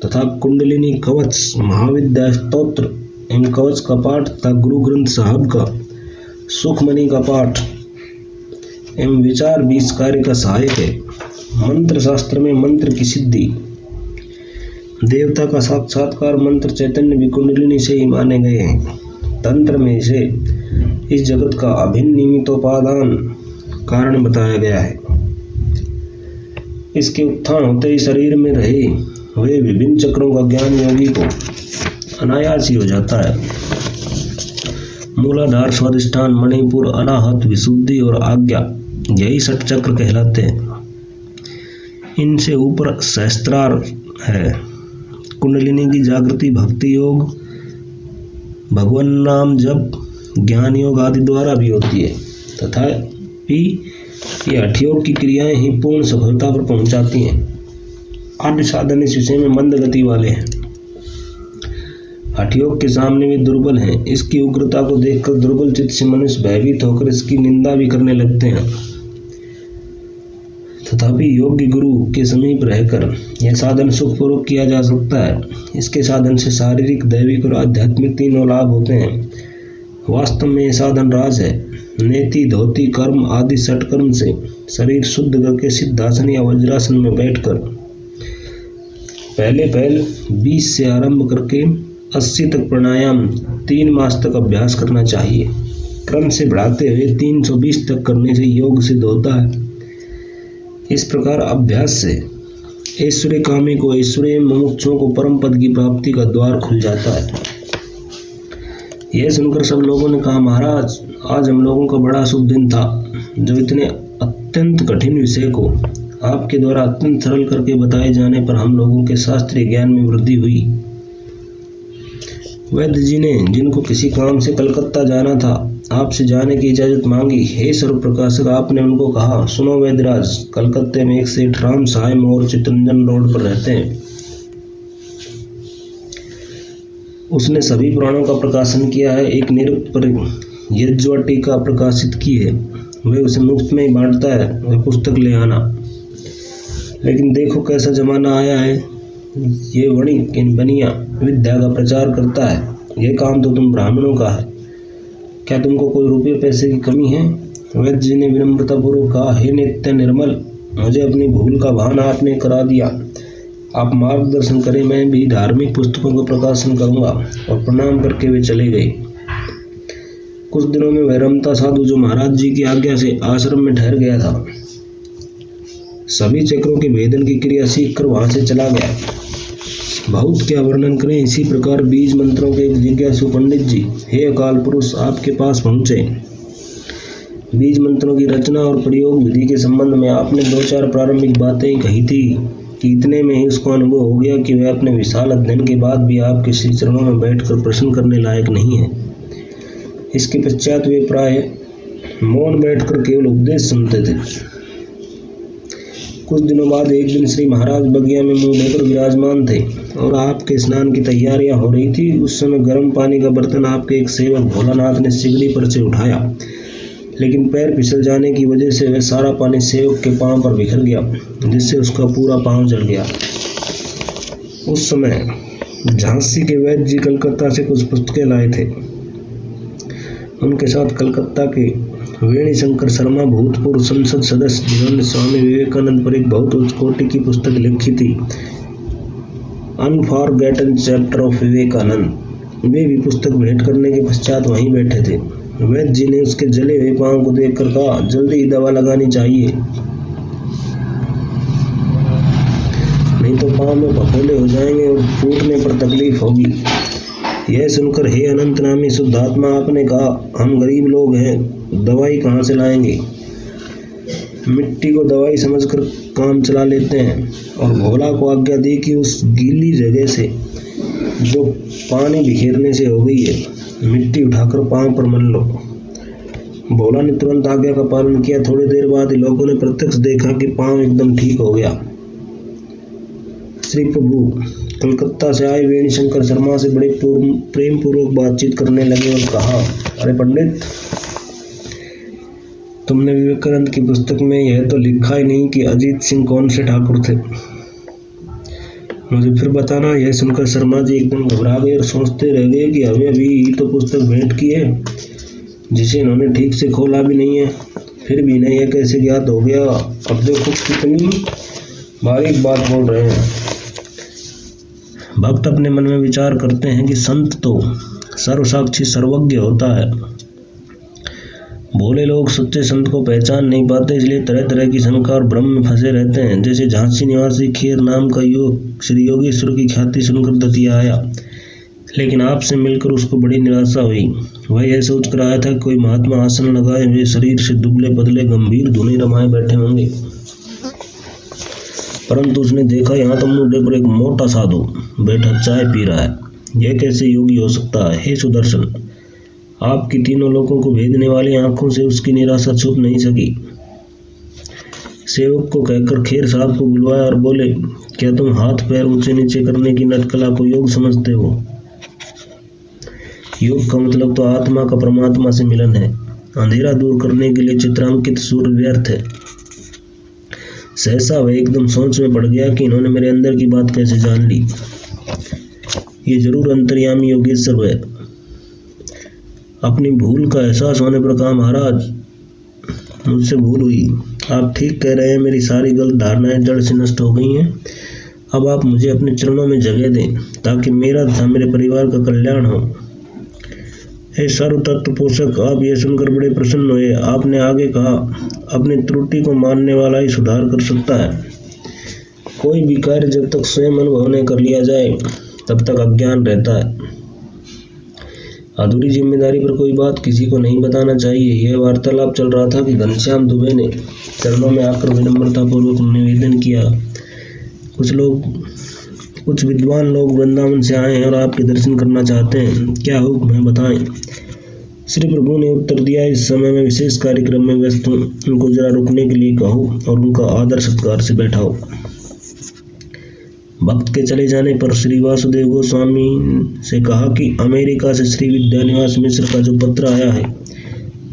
तथा कुंडलिनी कवच, महाविद्या स्तोत्र एवं कवच का पाठ तथा गुरु ग्रंथ साहब का सुखमणि का पाठ एवं विचार भी इस कार्य का सहायक है। मंत्र शास्त्र में मंत्र की सिद्धि, देवता का साक्षात्कार मंत्र चैतन्य भी कुंडलिनी से ही माने गए हैं। तंत्र में इसे इस जगत का अभिन्न निमित्तोपादान कारण बताया गया है। इसके उत्थान होते ही शरीर में रहे हुए विभिन्न चक्रों का ज्ञान योगी को अनायास ही हो जाता है। मूलाधार, स्वादिष्ठान, मणिपुर, अनाहत, विशुद्धि और आज्ञा, यही 6 चक्र कहलाते हैं। इनसे ऊपर सहस्त्रार है। कुंडलिनी की जागृति भक्ति योग, भगवान नाम जप, ज्ञान योग आदि द्वारा भी होती है, तथापि ये हठ योग की क्रियाएं ही पूर्ण सफलता पर पहुंचाती हैं। अन्य साधन इस विषय में मंद गति वाले हैं। हठ योग के सामने वे दुर्बल हैं। इसकी उग्रता को देखकर दुर्बल चित्त से मनुष्य भयभीत होकर इसकी निंदा भी करने लगते हैं। तथापि योग्य गुरु के समीप रहकर यह साधन सुखपूर्वक किया जा सकता है। इसके साधन से शारीरिक, दैविक और आध्यात्मिक तीनों लाभ होते हैं। वास्तव में यह साधन राज है। नेति, धोती, कर्म आदि षटकर्म से शरीर शुद्ध करके सिद्धासन या वज्रासन में बैठकर पहले 20 से आरंभ करके 80 तक प्राणायाम 3 मास तक अभ्यास करना चाहिए। क्रम से बढ़ाते हुए 320 तक करने से योग सिद्ध होता है। इस प्रकार अभ्यास से ऐश्वर्य कामी को, ऐश्वर्य मुमुक्षुओं को परम पद की प्राप्ति का द्वार खुल जाता है। यह सुनकर सब लोगों ने कहा, महाराज आज हम लोगों का बड़ा शुभ दिन था, जो इतने अत्यंत कठिन विषय को आपके द्वारा अत्यंत सरल करके बताए जाने पर हम लोगों के शास्त्रीय ज्ञान में वृद्धि हुई। वैद्य जी ने, जिनको किसी काम से कलकत्ता जाना था, आपसे जाने की इजाजत मांगी। हे सर्व प्रकाशक, आपने उनको कहा, सुनो वैद्यराज, कलकत्ते में एक सेठ राम साय मोर चितरंजन रोड पर रहते हैं। उसने सभी पुराणों का प्रकाशन किया है, एक निरुक्त पर यज्वा टीका प्रकाशित की है, वे उसे मुफ्त में ही बांटता है, वह पुस्तक ले आना। लेकिन देखो कैसा जमाना आया है, ये बनिया विद्या का प्रचार करता है। यह काम तो तुम ब्राह्मणों का है, क्या तुमको कोई रुपये पैसे की कमी है? वैद्य जी ने विनम्रतापूर्वक कहा, हे नित्य निर्मल, मुझे अपनी भूल का भान आपने करा दिया। आप मार्गदर्शन करें, मैं भी धार्मिक पुस्तकों का प्रकाशन करूंगा। और प्रणाम करके वे चले गए। कुछ दिनों में वह रमता साधु, जो महाराज जी की आज्ञा से आश्रम में ठहर गया था, सभी चक्रों के भेदन की क्रिया सीख कर वहां से चला गया। बहुत क्या वर्णन करें। इसी प्रकार बीज मंत्रों के एक जिज्ञासु पंडित जी, हे अकाल पुरुष, आपके पास पहुंचे। बीज मंत्रों की रचना और प्रयोग विधि के संबंध में आपने 2-4 प्रारंभिक बातें कही थी कि इतने में ही उसको अनुभव हो गया कि वह अपने विशाल अध्ययन के बाद भी आपके श्री चरणों में बैठकर प्रश्न करने लायक नहीं है। इसके पश्चात वे प्राय मौन बैठकर केवल उपदेश सुनते थे। कुछ दिनों बाद एक दिन श्री महाराज बगिया में मुंह लेकर विराजमान थे और आपके स्नान की तैयारियां हो रही थी। उस समय गर्म पानी का बर्तन आपके एक सेवक भोलानाथ ने सिगड़ी पर से उठाया, लेकिन पैर फिसल जाने की वजह से वह सारा पानी सेवक के पांव पर बिखर गया, जिससे उसका पूरा पांव जल गया। उस समय झांसी के वैद्य जी कलकत्ता से कुछ पुस्तकें लाए थे। उनके साथ कलकत्ता के वेणी शंकर शर्मा, भूतपूर्व संसद सदस्य, जिन्होंने स्वामी विवेकानंद पर एक बहुत उच्च कोटि की पुस्तक लिखी थी, अनफॉरगेटन चैप्टर ऑफ विवेकानंद, वे भी पुस्तक भेंट करने के पश्चात वहीं बैठे थे। वैद्य जी ने उसके जले हुए पांव को देखकर कहा, जल्दी ही दवा लगानी चाहिए, नहीं तो पांव में फफोले हो जाएंगे और फूटने पर तकलीफ होगी। यह सुनकर हे अनंत नामी शुद्धात्मा, आपने कहा, हम गरीब लोग हैं, दवाई कहाँ से लाएंगे? मिट्टी को दवाई समझकर काम चला लेते हैं। और भोला को आज्ञा दी कि उस गीली जगह से जो पानी बिखेरने से हो गई है, मिट्टी उठाकर पांव पर मल लो। भोला ने तुरंत आज्ञा का पालन किया। थोड़ी देर बाद लोगों ने प्रत्यक्ष देखा कि पांव एकदम ठीक हो गया। श्री प्रभु कलकत्ता से आए वेणी शंकर शर्मा से बड़े प्रेम पूर्वक बातचीत करने लगे और कहा, अरे पंडित, तुमने विवेकानंद की पुस्तक में यह तो लिखा ही नहीं कि अजीत सिंह कौन से ठाकुर थे, मुझे फिर बताना। यह सुनकर शर्मा जी एकदम घबरा गए और सोचते रह गए कि हमें अभी तो पुस्तक भेंट की है, जिसे इन्होंने ठीक से खोला भी नहीं है, फिर भी इन्हें यह कैसे ज्ञात हो गया। अब देखो कितनी बारीक बात बोल रहे हैं। भक्त अपने मन में विचार करते हैं कि संत तो सर्वसाक्षी सर्वज्ञ होता है। भोले लोग सच्चे संत को पहचान नहीं पाते, इसलिए तरह तरह की शंका और भ्रम में फंसे रहते हैं। जैसे झांसी निवासी खेर नाम का युवक श्री योगेश्वर की ख्याति सुनकर दतिया आया, लेकिन आपसे मिलकर उसको बड़ी निराशा हुई। वह यह सोच कर आया था कि कोई महात्मा आसन लगाए हुए, शरीर से दुबले पतले, गंभीर धुनी रमाए बैठे होंगे। परंतु उसने देखा यहाँ तो मुंडे पर एक मोटा साधु बैठा चाय पी रहा है। यह कैसे योगी हो सकता है? हे सुदर्शन, आपकी तीनों लोगों को भेदने वाली आंखों से उसकी निराशा छुप नहीं सकी। सेवक को कहकर खेर साहब को बुलवाया और बोले, क्या तुम हाथ पैर ऊंचे नीचे करने की नटकला को योग समझते हो? योग का मतलब तो आत्मा का परमात्मा से मिलन है। अंधेरा दूर करने के लिए चित्रांकित सूर्य व्यर्थ है। सहसा वह एकदम सोच में पड़ गया कि इन्होंने मेरे अंदर की बात कैसे जान ली। ये जरूर अंतर्यामी योगेश्वर है। अपनी भूल का एहसास होने पर कहा, महाराज मुझसे भूल हुई। आप ठीक कह रहे हैं, मेरी सारी गलत धारणाएं जड़ से नष्ट हो गई हैं। अब आप मुझे अपने चरणों में जगह दें ताकि मेरा तथा मेरे परिवार का कल्याण हो। हे सर्व तत्व पोषक, आप यह सुनकर बड़े प्रसन्न हुए। आपने आगे कहा, अपनी त्रुटि को मानने वाला ही सुधार कर सकता है। कोई भी कार्य जब तक स्वयं अनुभव नहीं कर लिया जाए तब तक अज्ञान रहता है। अधूरी जिम्मेदारी पर कोई बात किसी को नहीं बताना चाहिए। यह वार्तालाप चल रहा था कि घनश्याम दुबे ने चरणों में आकर विनम्रता पूर्वक निवेदन किया, कुछ विद्वान लोग वृंदावन से आए हैं और आपके दर्शन करना चाहते हैं। क्या हुक्म है, बताएं। श्री प्रभु ने उत्तर दिया, इस समय में विशेष कार्यक्रम में व्यस्त हूँ, उनको जरा रुकने के लिए कहो और उनका आदर सत्कार से बैठाओ। भक्त के चले जाने पर श्री वासुदेव गोस्वामी से कहा कि अमेरिका से श्री विद्यानिवास मिश्र का जो पत्र आया है,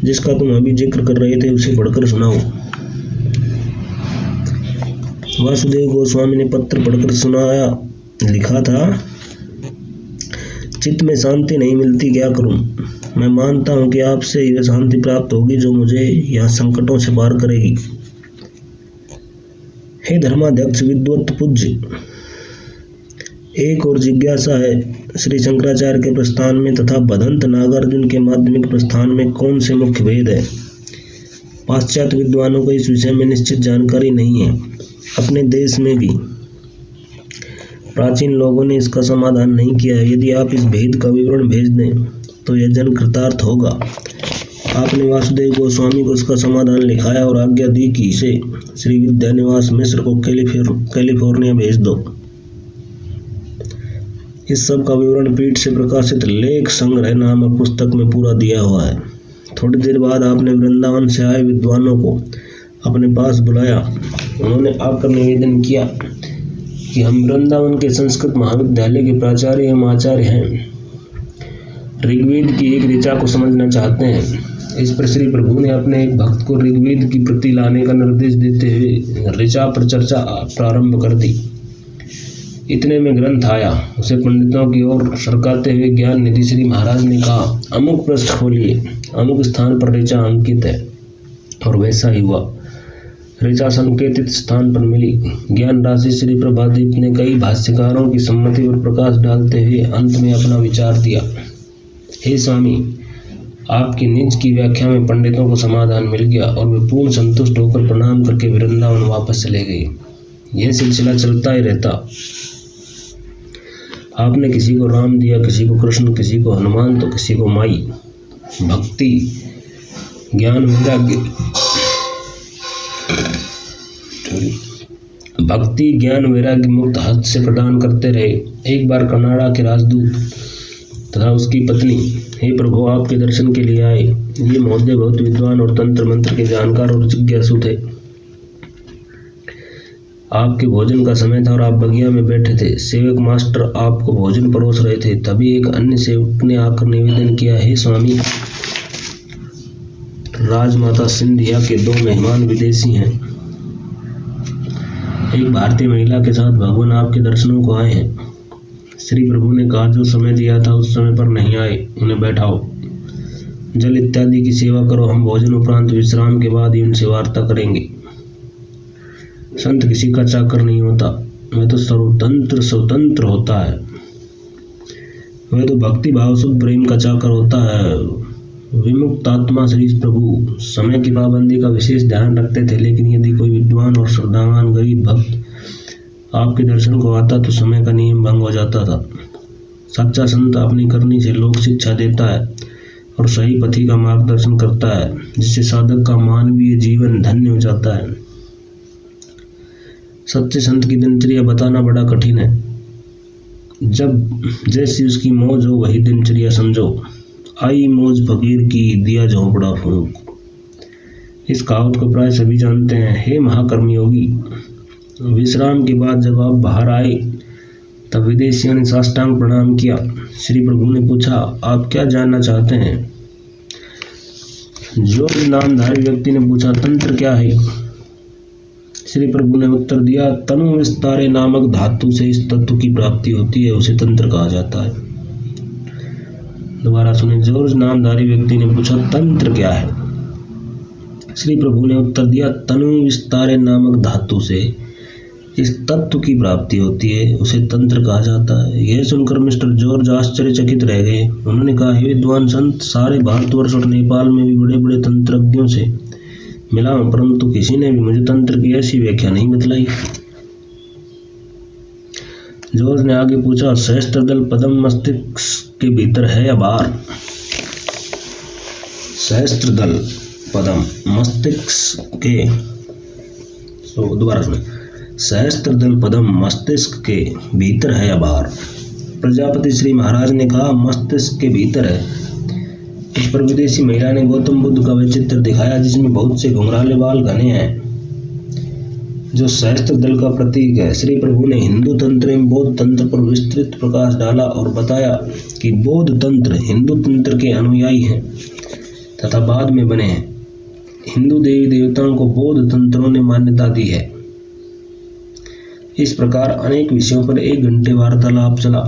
जिसका तुम अभी जिक्र कर रहे थे, उसे पढ़कर सुनाओ। वासुदेव गोस्वामी ने पत्र पढ़कर सुनाया। लिखा था, चित्त में शांति नहीं मिलती, क्या करूं? मैं मानता हूं कि आपसे यह शांति प्राप्त होगी जो मुझे यहाँ संकटों से पार करेगी। हे धर्माध्यक्ष विद्वत पूज्य, एक और जिज्ञासा है। श्री शंकराचार्य के प्रस्थान में तथा भदंत नागार्जुन के माध्यमिक प्रस्थान में कौन से मुख्य भेद है? पाश्चात्य विद्वानों को इस विषय में निश्चित जानकारी नहीं है। अपने देश में भी प्राचीन लोगों ने इसका समाधान नहीं किया है। यदि आप इस भेद का विवरण भेज दें तो यह जन कृतार्थ होगा। आपने वासुदेव गोस्वामी को इसका समाधान लिखाया और आज्ञा दी कि इसे श्री विद्यानिवास मिश्र को कैलिफोर्निया भेज दो। इस सब का विवरण पीठ से प्रकाशित लेख संग्रह नामक पुस्तक में पूरा दिया हुआ है। थोड़ी देर बाद आपने वृंदावन से आए विद्वानों को अपने पास बुलाया। उन्होंने आकर निवेदन किया कि हम वृंदावन के संस्कृत महाविद्यालय के प्राचार्य एवं आचार्य हैं, ऋग्वेद की एक ऋचा को समझना चाहते हैं। इस पर श्री प्रभु ने अपने एक भक्त को ऋग्वेद की प्रति लाने का निर्देश देते हुए ऋचा पर चर्चा प्रारंभ कर दी। इतने में ग्रंथ आया। उसे पंडितों की ओर सरकाते हुए ज्ञान निधि श्री महाराज ने कहा, अमुक पृष्ठ खोलिए, अमुक स्थान पर ऋचा अंकित है। और वैसा ही हुआ। ऋचा संकेतित स्थान पर मिली। ज्ञान राशि श्री प्रभादीप ने कई भाष्यकारों की सम्मति पर प्रकाश डालते हुए अंत में अपना विचार दिया। हे स्वामी, आपकी निज की व्याख्या में पंडितों को समाधान मिल गया और वे पूर्ण संतुष्ट होकर प्रणाम करके वृंदावन वापस चले गए। यह सिलसिला चलता ही रहता। आपने किसी को राम दिया, किसी को कृष्ण, किसी को हनुमान तो किसी को माई। भक्ति ज्ञान वैराग्य मुक्त हस्त से प्रदान करते रहे। एक बार कनाडा के राजदूत तथा उसकी पत्नी, हे प्रभु, आपके दर्शन के लिए आए। ये महोदय बहुत विद्वान और तंत्र मंत्र के जानकार और जिज्ञासु थे। आपके भोजन का समय था और आप बगिया में बैठे थे। सेवक मास्टर आपको भोजन परोस रहे थे। तभी एक अन्य सेवक ने आकर निवेदन किया, हे स्वामी, राजमाता सिंधिया के 2 मेहमान विदेशी हैं। एक भारतीय महिला के साथ भगवान आपके दर्शनों को आए हैं। श्री प्रभु ने कहा, जो समय दिया था उस समय पर नहीं आए, उन्हें बैठाओ, जल इत्यादि की सेवा करो। हम भोजन उपरांत विश्राम के बाद ही उनसे वार्ता करेंगे। संत किसी का चाकर नहीं होता, वह तो स्वतंत्र होता है। वह तो भक्ति भाव शुद्ध प्रेम का चाकर होता है। विमुक्त आत्मा श्री प्रभु समय की पाबंदी का विशेष ध्यान रखते थे, लेकिन यदि कोई विद्वान और श्रद्धावान गरीब भक्त आपके दर्शन को आता तो समय का नियम भंग हो जाता था। सच्चा संत अपनी करनी से लोक शिक्षा देता है और सही पथी का मार्गदर्शन करता है, जिससे साधक का मानवीय जीवन धन्य हो जाता है। सच्चे संत की दिनचर्या बताना बड़ा कठिन है। जब जैसी उसकी मौज हो वही दिनचर्या समझो। आई मौज फकीर की, दिया झोंपड़ा फूंक। इस कहावत को प्राय सभी जानते हैं। हे महाकर्मी योगी, विश्राम के बाद जब आप बाहर आए तब विदेशियों ने साष्टांग प्रणाम किया। श्री प्रभु ने पूछा, आप क्या जानना चाहते हैं? जॉर्ज नामधारी व्यक्ति ने पूछा, तंत्र क्या है? श्री प्रभु ने उत्तर दिया, तनु विस्तारे नामक धातु से इस तत्व की प्राप्ति होती है, उसे तंत्र कहा जाता है। दोबारा सुने। जॉर्ज नामधारी व्यक्ति ने पूछा, तंत्र क्या है? श्री प्रभु ने उत्तर दिया, तनु विस्तारे नामक धातु से इस तत्व की प्राप्ति होती है, उसे तंत्र कहा जाता है। यह सुनकर मिस्टर जॉर्ज आश्चर्यचकित रह गए। उन्होंने कहा, हे विद्वान संत, सारे भारतवर्ष और नेपाल में भी बड़े बड़े तंत्रज्ञों से मिला हूं, परंतु किसी ने भी मुझे तंत्र की ऐसी व्याख्या नहीं बतलाई। जॉर्ज ने आगे पूछा, सहस्त्रदल पदम मस्तिष्क के भीतर है या बाहर? सहस्त्रदल पदम मस्तिष्क के दोबारा सुने। सहस्त्रदल पदम मस्तिष्क के भीतर है या बाहर? प्रजापति श्री महाराज ने कहा, मस्तिष्क के भीतर है। इस पर विदेशी महिला ने गौतम बुद्ध का वह चित्र दिखाया जिसमें बहुत से घुंघराले बाल घने हैं, जो सहस्त्र दल का प्रतीक है। श्री प्रभु ने हिंदू तंत्र एवं बौद्ध तंत्र पर विस्तृत प्रकाश डाला और बताया कि बौद्ध तंत्र हिंदू तंत्र के अनुयायी हैं तथा बाद में बने हैं। हिंदू देवी देवताओं को बौद्ध तंत्रों ने मान्यता दी है। इस प्रकार अनेक विषयों पर 1 घंटे वार्तालाप चला।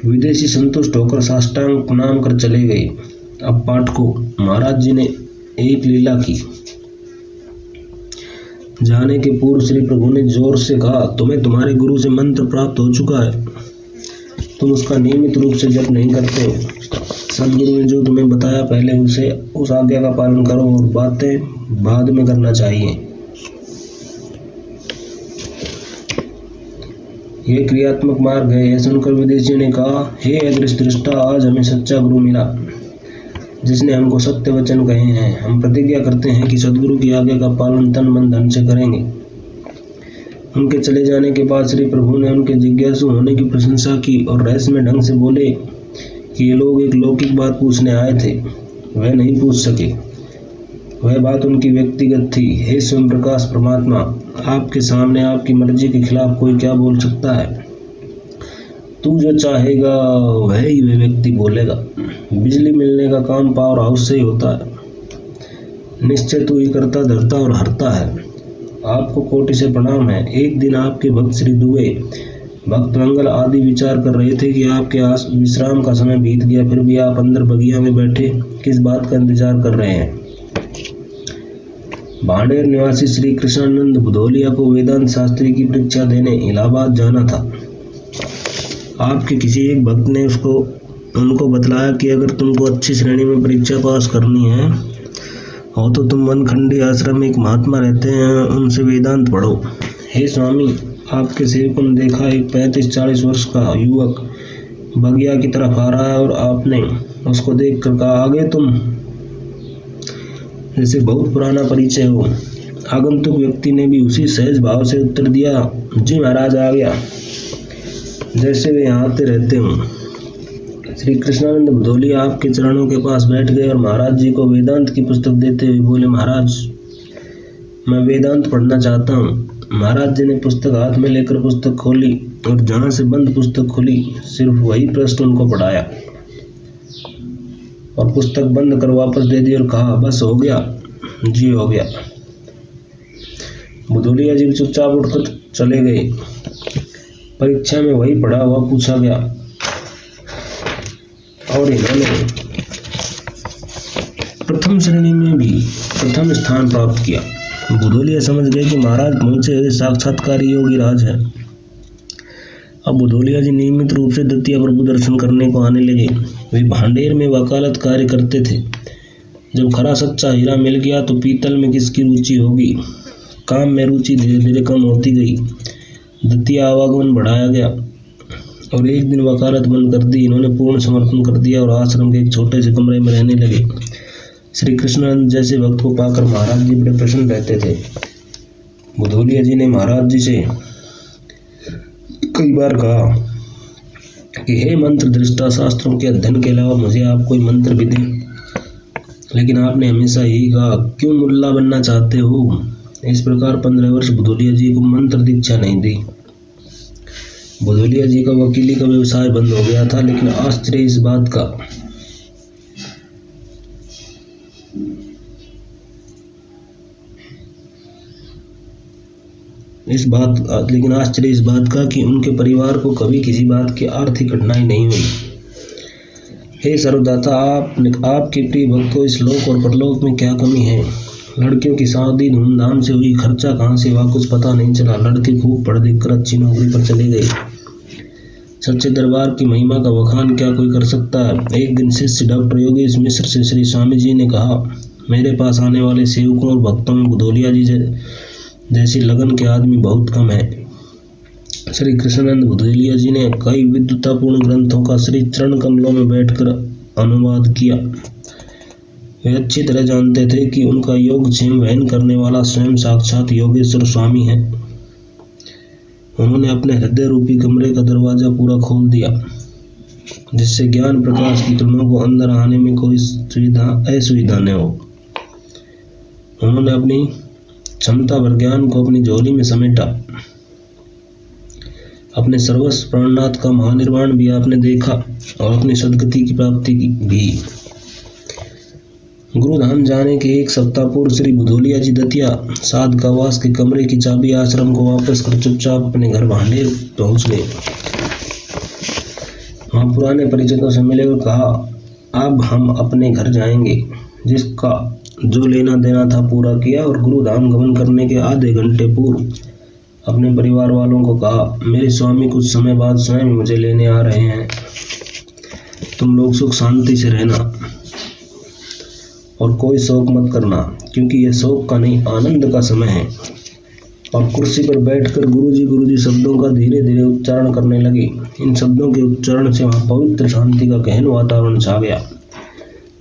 विदेशी संतुष्ट होकर साष्टांग प्रणाम कर चले गए। अब पाठकों, महाराज जी ने एक लीला की। जाने के पूर्व श्री प्रभु ने जोर से कहा, तुम्हें तुम्हारे गुरु से मंत्र प्राप्त हो चुका है, तुम उसका नियमित रूप से जप नहीं करते हो। सदगुरु ने जो तुम्हें बताया पहले उस आज्ञा का पालन करो और बातें बाद में करना चाहिए। यह क्रियात्मक मार्ग है। यह सुनकर विदेशियों ने कहा, हे अदृष्टा, आज हमें सच्चा गुरु मिला जिसने हमको सत्य वचन कहे हैं। हम प्रतिज्ञा करते हैं कि सदगुरु की आज्ञा का पालन तन मन धन से करेंगे। उनके चले जाने के बाद श्री प्रभु ने उनके जिज्ञासु होने की प्रशंसा की और रहस्यमय ढंग से बोले कि ये लोग एक लौकिक बात पूछने आए थे, वह नहीं पूछ सके। वह बात उनकी व्यक्तिगत थी। हे स्वयं प्रकाश परमात्मा, आपके सामने आपकी मर्जी के खिलाफ कोई क्या बोल सकता है? तू जो चाहेगा वह ही वह व्यक्ति बोलेगा। बिजली मिलने का काम पावर हाउस से ही होता है। निश्चय तू ही करता, धरता और हरता है। आपको कोटि से प्रणाम है। एक दिन आपके भक्त श्री दुबे भक्त मंगल आदि विचार कर रहे थे कि आपके विश्राम का समय बीत गया, फिर भी आप अंदर बगिया में बैठे किस बात का इंतजार कर रहे हैं? भांडेर निवासी श्री कृष्णानंद बुधोलिया को वेदांत शास्त्री की परीक्षा देने इलाहाबाद जाना था। आपके किसी एक भक्त ने उनको बतलाया कि अगर तुमको अच्छी श्रेणी में परीक्षा पास करनी है हो तो तुम वनखंडी आश्रम में एक महात्मा रहते हैं, उनसे वेदांत पढ़ो। हे स्वामी, आपके सेवकों ने देखा एक 35-40 वर्ष का युवक बगिया की तरफ आ रहा है और आपने उसको देखकर कहा, आगे तुम, जैसे बहुत पुराना परिचय हो। आगंतुक व्यक्ति ने भी उसी सहज भाव से उत्तर दिया, जी महाराज, आ गया, जैसे वे यहाँ आते रहते हों। श्री कृष्णानंद बुधोलिया आपके चरणों के पास बैठ गए और महाराज जी को वेदांत की पुस्तक देते हुए बोले, महाराज, मैं वेदांत पढ़ना चाहता हूँ। महाराज जी ने पुस्तक हाथ में लेकर पुस्तक खोली और जहाँ से बंद पुस्तक खुली सिर्फ वही प्रश्न उनको पढ़ाया और पुस्तक बंद कर वापस दे दी और कहा, बस हो गया? जी हो गया। बुधोलिया जी चुपचाप उठकर चले गए। परीक्षा में वही पढ़ा हुआ पूछा गया और इन्होंने प्रथम श्रेणी में भी प्रथम स्थान प्राप्त किया। बुधोलिया समझ गए कि महाराज पहुंचे हुए साक्षात्कारी योगी राज है। अब बुधोलिया जी नियमित रूप से द्वितीय प्रभु दर्शन करने को आने लगे। वे भांडेर में वकालत कार्य करते थे। जब खरा सच्चा हीरा मिल गया तो पीतल में किसकी रुचि होगी। काम में रुचि धीरे धीरे कम होती गई। द्वितीय आवागमन बढ़ाया गया और एक दिन वकालत बंद कर दी। इन्होंने पूर्ण समर्पण कर दिया और आश्रम के एक छोटे से कमरे में रहने लगे। श्री कृष्णानंद जैसे भक्त को पाकर महाराज जी बड़े प्रसन्न रहते थे। बुधोलिया जी ने महाराज जी से कई बार कहा कि हे मंत्र दृष्टा, शास्त्रों के अध्ययन के अलावा मुझे आप कोई मंत्र भी दें, लेकिन आपने हमेशा यही कहा, क्यों मुल्ला बनना चाहते हो? इस प्रकार 15 वर्ष बुधोलिया जी को मंत्र दीक्षा नहीं दी। बुधोलिया जी का वकीली का व्यवसाय बंद हो गया था, लेकिन आश्चर्य इस बात का कि उनके परिवार को कभी किसी बात की आर्थिक कठिनाई नहीं हुई। हे सर्वदाता, आपके प्रिय भक्त को इस लोक और परलोक में क्या कमी है? लड़कियों की शादी धूमधाम से हुई, खर्चा कहाँ से हुआ कुछ पता नहीं चला। लड़की खूब पढ़ लिख कर अच्छी नौकरी पर चली गई। सच्चे दरबार की महिमा का बखान क्या कोई कर सकता है? एक दिन शिष्य डॉक्टर योगेश मिश्र से श्री स्वामी जी ने कहा, मेरे पास आने वाले सेवकों और भक्तों में बुधोलिया जी जैसी लगन के आदमी बहुत कम है। श्री कृष्णानंद बुधोलिया जी ने कई विद्वतापूर्ण ग्रंथों का श्री चरण कमलों में बैठकर अनुवाद किया। वे अच्छी तरह जानते थे कि उनका योगक्षेम वहन करने वाला स्वयं साक्षात योगेश्वर स्वामी है। उन्होंने अपने हृदय रूपी कमरे का दरवाजा पूरा खोल दिया, जिससे ज्ञान प्रकाश की किरणों को अंदर आने में कोई असुविधा न हो। उन्होंने अपनी क्षमता भर ज्ञान को अपनी झोली में समेटा। अपने सर्वस्व प्राणनाथ का महानिर्वाण भी आपने देखा और अपनी सदगति की प्राप्ति भी। गुरुधाम जाने के 1 सप्ताह पूर्व श्री बुधोलिया जी दतिया साधकावास के कमरे की चाबी आश्रम को वापस कर चुपचाप अपने घर भांडेर पहुंच गए। वहां पुराने परिचितों से मिले और कहा, अब हम अपने घर जाएंगे। जिसका जो लेना देना था पूरा किया और गुरुधाम गमन करने के आधे घंटे पूर्व अपने परिवार वालों को कहा, मेरे स्वामी कुछ समय बाद स्वयं मुझे लेने आ रहे हैं। तुम लोग सुख शांति से रहना और कोई शोक मत करना, क्योंकि यह शोक का नहीं आनंद का समय है। और कुर्सी पर बैठकर गुरुजी शब्दों का धीरे धीरे उच्चारण करने लगी। इन शब्दों के उच्चारण से वहां पवित्र शांति का गहन वातावरण छा गया।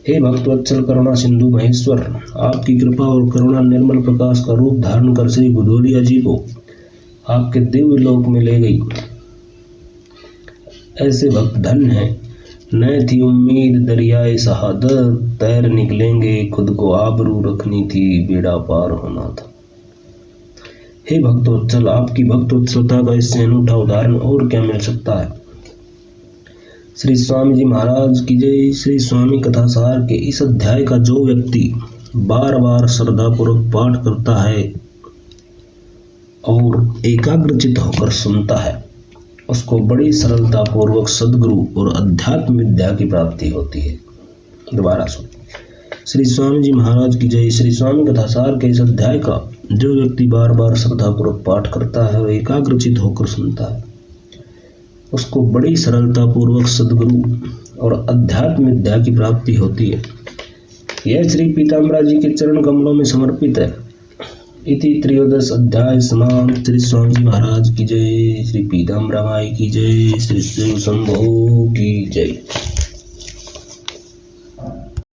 हे भक्तवत्सल करुणा सिंधु महेश्वर, आपकी कृपा और करुणा निर्मल प्रकाश का रूप धारण कर श्री बुधोलिया जी को आपके दिव्य लोक में ले गई। ऐसे भक्त धन्य है। न थी उम्मीद दरियाए शहादत, तैर निकलेंगे खुद को आबरू रखनी थी, बेड़ा पार होना था। हे भक्तवत्सल, आपकी भक्तवत्सलता का इससे अनूठा उदाहरण और क्या मिल सकता है। श्री स्वामी जी महाराज की जय। श्री स्वामी कथासार के इस अध्याय का जो व्यक्ति बार बार श्रद्धापूर्वक पाठ करता है और एकाग्रचित होकर सुनता है, उसको बड़ी सरलता पूर्वक सद्गुरु और अध्यात्म विद्या की प्राप्ति होती है। दोबारा सुन। श्री स्वामी जी महाराज की जय। श्री स्वामी कथासार के इस अध्याय का जो व्यक्ति बार बार श्रद्धापूर्वक पाठ करता है और एकाग्रचित होकर सुनता है, उसको बड़ी सरलता पूर्वक सद्गुरु और अध्यात्म विद्या की प्राप्ति होती है। यह श्री पीताम्बरा जी के चरण कमलों में समर्पित है। इति 13 अध्याय समाप्त। श्री स्वामी जी महाराज की जय। श्री पीताम्बरा माई की जय। श्री शिव शंभो की जय।